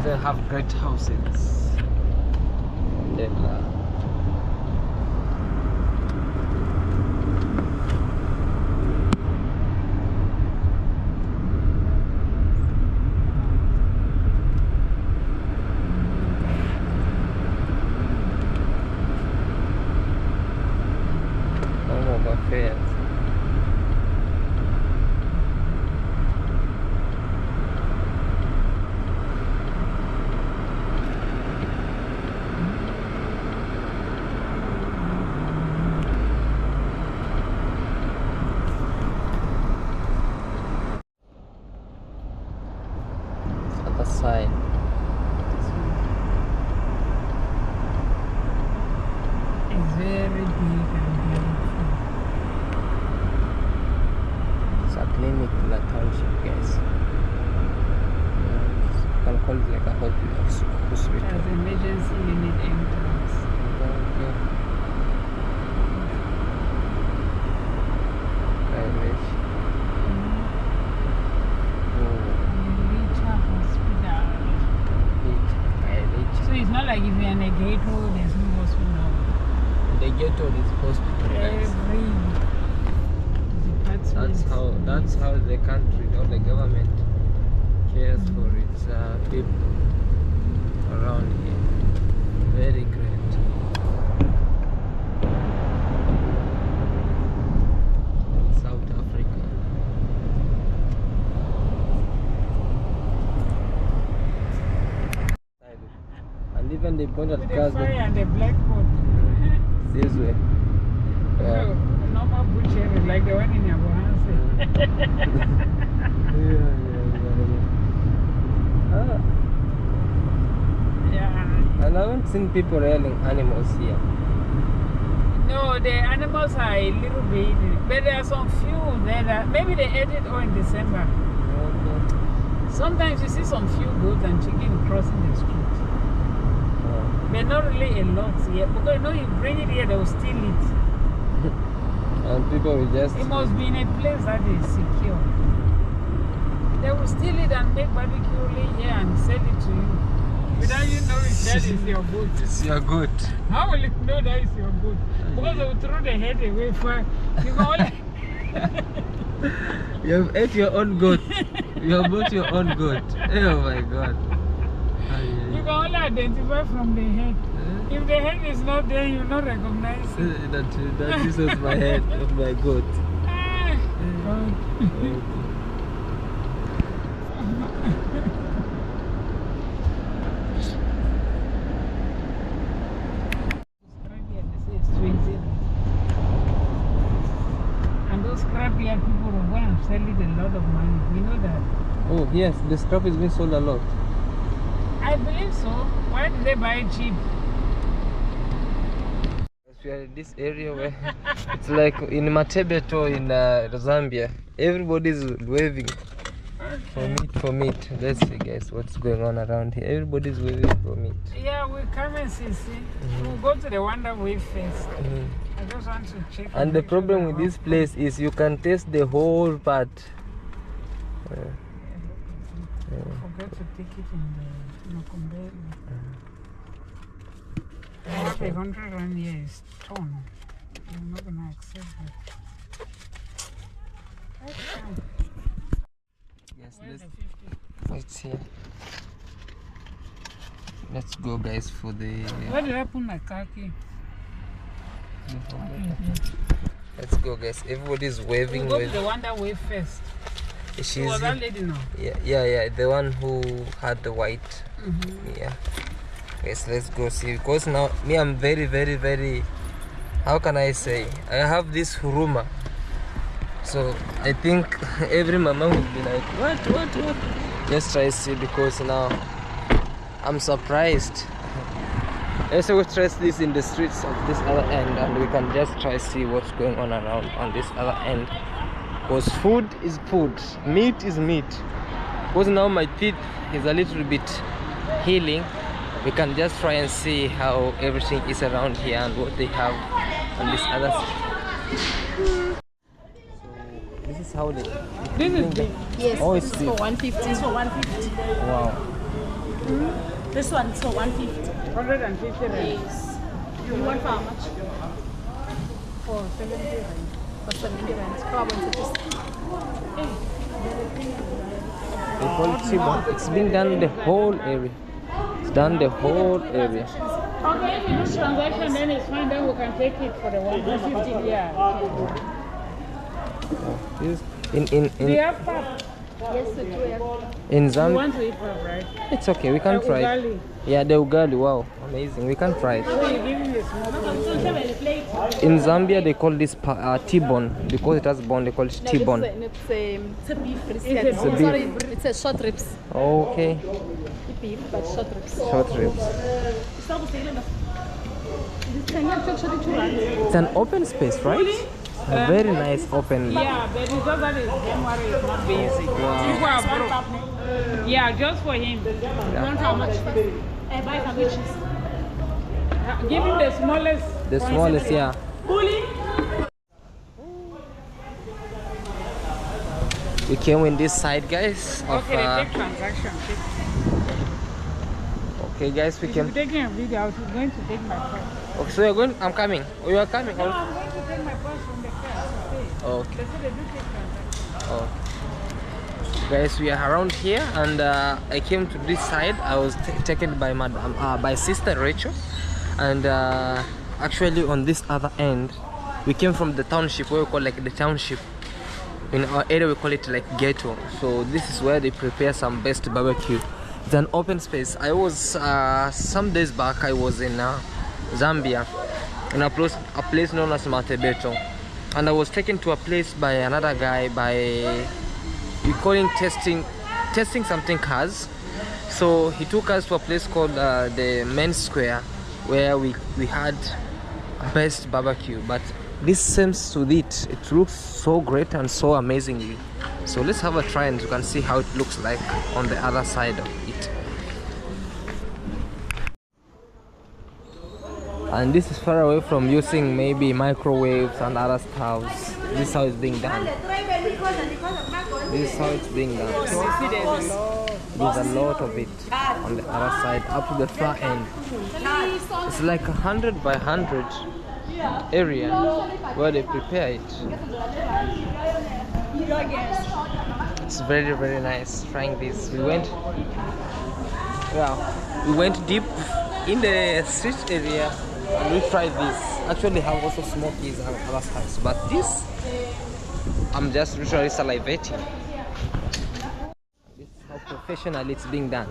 They have great houses. Affairs. Other side. it's very big and beautiful. It's a clinic in the township, guys. You can call it like a hospital. As emergency unit entrance. Okay. Irish. Richa Hospital. Irish. So it's not like if you're in a ghetto, there's no hospital. The ghetto is hospital, guys. Every department That's how the country or the government cares for its people around here. Very great. South Africa. And even they pointed With the cars fire and the blackboard. this way. Yeah. Normal butchery like the one in your house. Yeah. And I haven't seen people rearing animals here. No, the animals are a little bit, but there are some few there that maybe they ate it all in December. Okay. Sometimes you see some few goats and chicken crossing the street. But not really a lot yet. Because you know, you bring it here, they will steal it. And people will just... It must be in a place that is secure. They will steal it and make barbecue here and sell it to you. Without you knowing that is your goat. It's your goat. How will you know that is your goat? Because they will throw the head away for you. Only You have ate your own goat. You have bought your own goat. Oh my god. You can only identify from the head. If the head is not there, you will not recognize it. This is my head of my goat. And those scrapyard people will go and sell it a lot of money. We know that. Oh yes, the scrap is being sold a lot. I believe so. Why did they buy it cheap? We are in this area where it's like in Matebeto in Zambia. Everybody's waving for meat. Let's see guys what's going on around here. Everybody's waving for meat. Yeah, we come and see. We'll go to the Wonder Wave first. I just want to check. And the problem with this place is you can taste the whole part. Forget to take it in the conveyor. Okay, 100 rand here is torn. I'm not gonna accept that. Yes, let's see. Let's go guys for the... Where did I put my car key? Let's go guys. Everybody's waving. We'll go to the Wonder Wave first. She's was that lady now? Yeah, the one who had the white. Yeah. Yes, let's go see. Because now me, I'm very, how can I say? I have this huruma. So I think every mama would be like, what? Let's try to see because now I'm surprised. Let's go try this in the streets of this other end and we can just try to see what's going on around on this other end. Because food is food, meat is meat. Because now my teeth is a little bit healing, we can just try and see how everything is around here and what they have on this other side. So this is how they... This is big. Yes, oh, this it's is big. for 150. It's for 150. Wow. This one is for 150. 150 rand. Yes. You want for how much? For 70 rand. For 70 rand. How about this? They call it Chiba. It's been done the whole area. It's done the whole area. Okay, if you do transaction, then it's fine. Then we can take it for the 150. Yeah. This Do you have pap? Yes, we do have. in You Zambia. want to eat pap, right? It's okay, we can try it. Ugali. Yeah, the ugali, wow, amazing. We can try it. So you give me a small plate. In Zambia, they call this T-bone because it has bone. They call it T-bone. It's a beef brisket. It's a beef. Sorry, it's a short ribs. Okay, Beef, but short ribs. short ribs. It's an open space, right? A very nice open. Yeah, but because that is January, it's not basic. People are broke. Yeah, just for him. Want how much? Buy how much? Give him the smallest. The smallest, yeah. We came in this side, guys. Of, Okay, they take transaction. okay, guys, we If came. you're taking a video, I was going to take my purse. Okay, so you're going. I'm coming. Oh, you are coming. No, I'm going to take my purse from the car. Okay. Okay. They said they do take transaction. Oh, guys, we are around here, and I came to this side. I was taken by by Sister Rachel, and actually on this other end, we came from the township, where we call like the township. In our area, we call it like ghetto. So this is where they prepare some best barbecue. It's an open space. I was some days back. I was in Zambia, in a place known as Matebeto, and I was taken to a place by another guy we calling testing something cars. So he took us to a place called the Main Square, where we had best barbecue. But this seems to it looks so great and so amazingly. So let's have a try, and you can see how it looks like on the other side of it. And this is far away from using maybe microwaves and other stuffs. This is how it's being done. This is how it's being done. There's a lot of it on the other side, up to the far end. It's like 100 by 100 area where they prepare it. It's very, very nice trying this. We went deep in the street area and we tried this. Actually have also smokies and other stuff, but this I'm just literally salivating. This is how professional it's being done.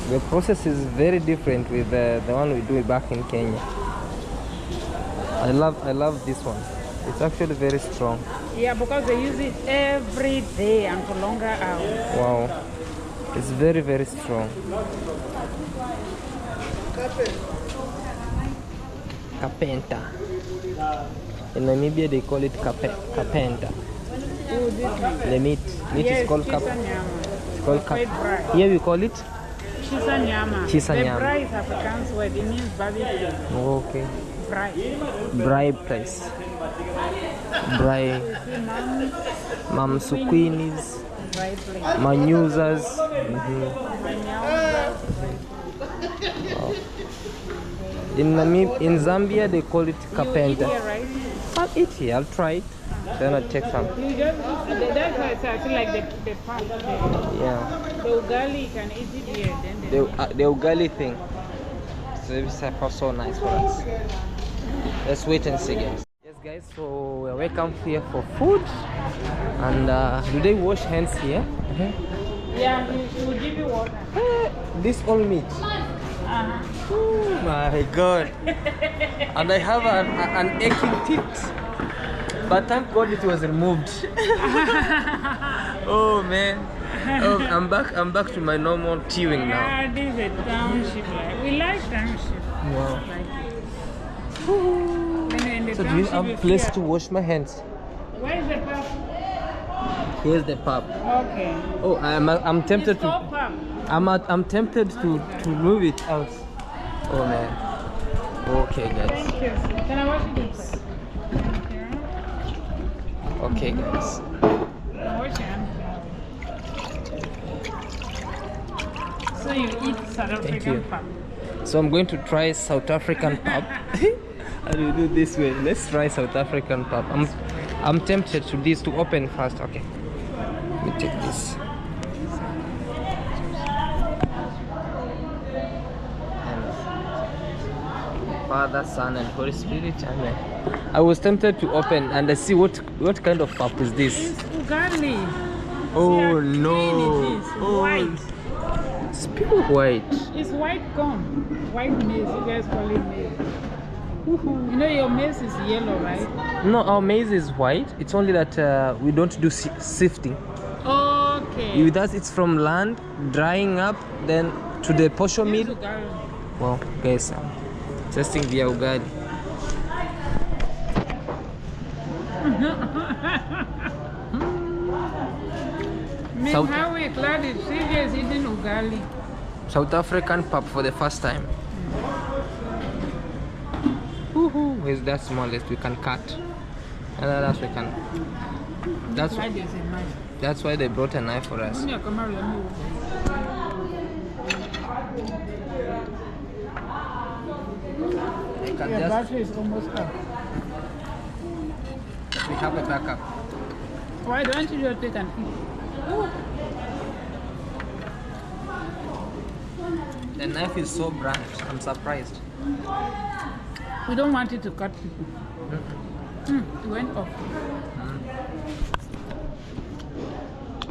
The process is very different with the one we do back in Kenya. I love this one. It's actually very strong. Yeah, because they use it every day and for longer hours. Wow, it's very, very strong. Kapenta. In Namibia they call it kapenta. The meat yes, is called kapenta. It's called kapenta. Here we call it Chisanyama. Chisanyama. The braai is Afrikaans word. It means barbecue. Oh, okay. Braai. Braai place. Braai. Mamsuquinis. Manyuzas. Wow. In Zambia they call it kapenta. I'll eat here. I'll try it. Then I'll take some. You just, that's why it's actually like the part. Yeah. The ugali, you can eat it here. Then the ugali thing. So it's so nice for us. Let's wait and see, guys. Yes, guys. So we're welcome here for food. And do they wash hands here? Yeah, we will give you water. This all meat. Oh my God. And I have an aching teeth. But thank God it was removed. Oh man. Oh, I'm back to my normal chewing now. Yeah, this is a township. We like township. Wow. Like So do you have a place to wash my hands? Where is the pub? Here's the pub. Okay. Oh, I'm tempted it's to. Pub. I'm tempted to move it out. Oh man. Okay, guys. Thank you. Can I wash it inside? Okay, guys. Wash your hands. So you eat South African pub. So I'm going to try South African pub. How do you do this way? Let's try South African pub. I'm tempted to this to open first. Okay. Let me take this. Father, Son, and Holy Spirit. Amen. I was tempted to open and I see what kind of pub is this. It's ugali. Oh no! It is white. It's pure white. It's white corn, white maize. You guys call it maize. You know your maize is yellow, right? No, our maize is white. It's only that we don't do sifting. Okay. With us, it's from land drying up, then to the posho meal. Well, guys, testing the ugali. How we Claude is serious eating ugali. South African pub for the first time. Where's that smallest we can cut? And that's we can. That's why they brought a knife for us. can Your just battery is almost up. we have a backup. Why don't you just take an eat? The knife is so bright. I'm surprised. We don't want it to cut people. It went off.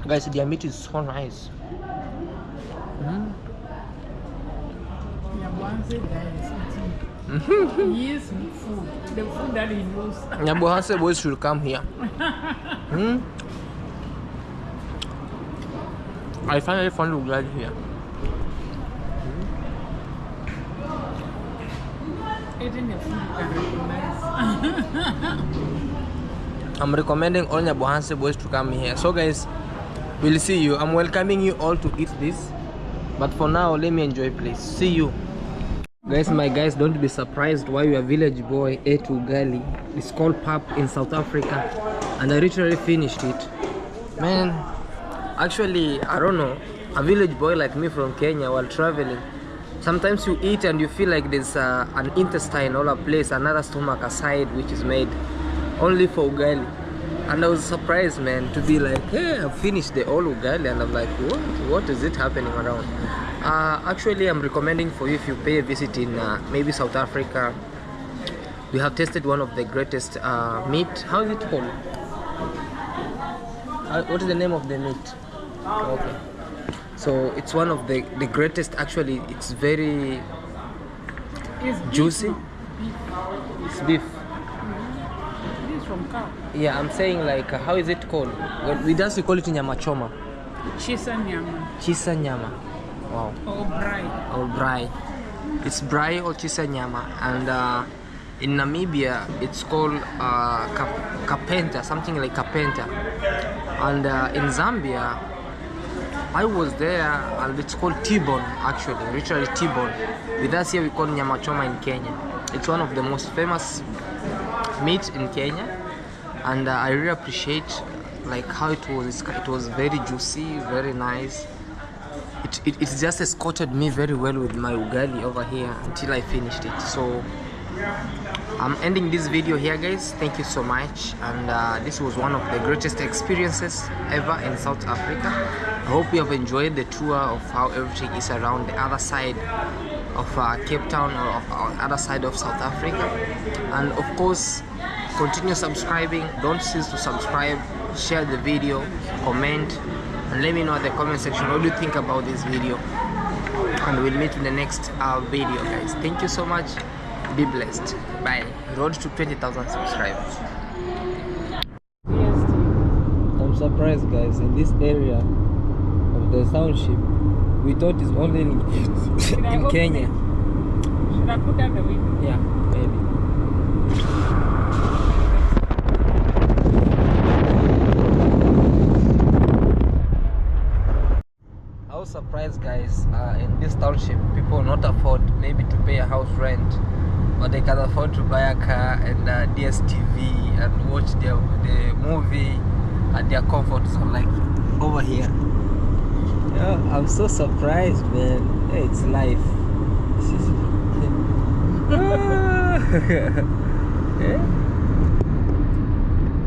Guys, their meat is so nice. Nyabuhanse guy is eating. He is food. The food that he knows. Nyabuhanse boys should come here. I finally found ugali here. Eating the food you can recognize. I'm recommending all Nyabuhanse boys to come here. So guys, we'll see you. I'm welcoming you all to eat this. But for now, let me enjoy, please. See you. Guys, my guys, don't be surprised why your village boy ate ugali. It's called pap in South Africa. And I literally finished it. Man, actually, I don't know. A village boy like me from Kenya while traveling, sometimes you eat and you feel like there's an intestine or a place, another stomach aside, which is made only for ugali. And I was surprised, man, to be like, hey, I've finished the whole ugali, and I'm like, what is it happening around? Actually, I'm recommending for you, if you pay a visit in maybe South Africa, we have tasted one of the greatest meat. How is it called? What is the name of the meat? Okay. So it's one of the greatest. Actually, it's very juicy. It's beef. This is from cow. Yeah, I'm saying like, how is it called? Well, we call it nyama choma. Chisa nyama. Chisa nyama. Wow. Or brai. Or brai. It's brai or chisa nyama. And in Namibia, it's called kapenta, something like kapenta. And in Zambia, I was there, and it's called T-bone, actually, literally T-bone. With us here, we call nyama choma in Kenya. It's one of the most famous meat in Kenya, and I really appreciate like how it was. It was very juicy, very nice. It just escorted me very well with my ugali over here until I finished it. So I'm ending this video here, guys. Thank you so much, and this was one of the greatest experiences ever in South Africa. I hope you have enjoyed the tour of how everything is around the other side of Cape Town, or of other side of South Africa. And of course, continue subscribing. Don't cease to subscribe, share the video, comment, and let me know in the comment section what do you think about this video. And we'll meet in the next video, guys. Thank you so much. Be blessed. Bye. Road to 20,000 subscribers. I'm surprised, guys. In this area of the township, we thought it's only in Kenya. Should I put down the window? Yeah, maybe. I was surprised, guys. In this township, people not afford maybe to pay a house rent, but they can afford to buy a car and DSTV and watch the movie at their comfort zone, like over here. Yeah, I'm so surprised, man. Hey, it's life. Yeah.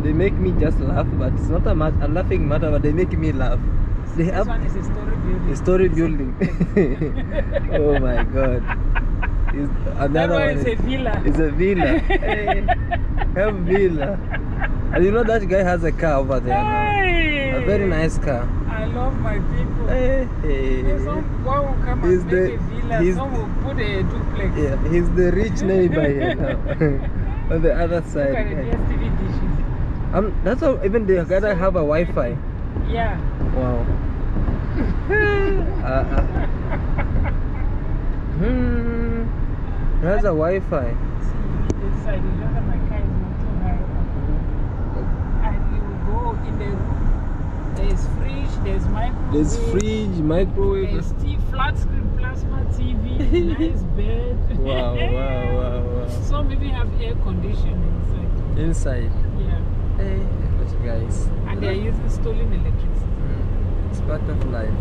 They make me just laugh, but it's not a laughing matter, but they make me laugh. They This one is a story building. A story building. Oh my god. Another one is a villa. It's a villa. Hey, a villa. And you know that guy has a car over there now. A very nice car. I love my people. Hey, hey. One will come and make a villa, some will put a duplex. Yeah, he's the rich neighbor here now. On the other side. Look at the DSTV dishes. That's how even they gotta have a Wi-Fi. Yeah. Wow. There's a Wi-Fi. See, this side, you know that my car is not too high. And you go in the room, there's fridge, there's microwave. There's fridge, microwave. There's flat screen plasma TV, nice bed. Wow, wow. Some even have air conditioning inside. Inside. Yeah. Hey, guys. And they are using stolen electricity. It's part of life.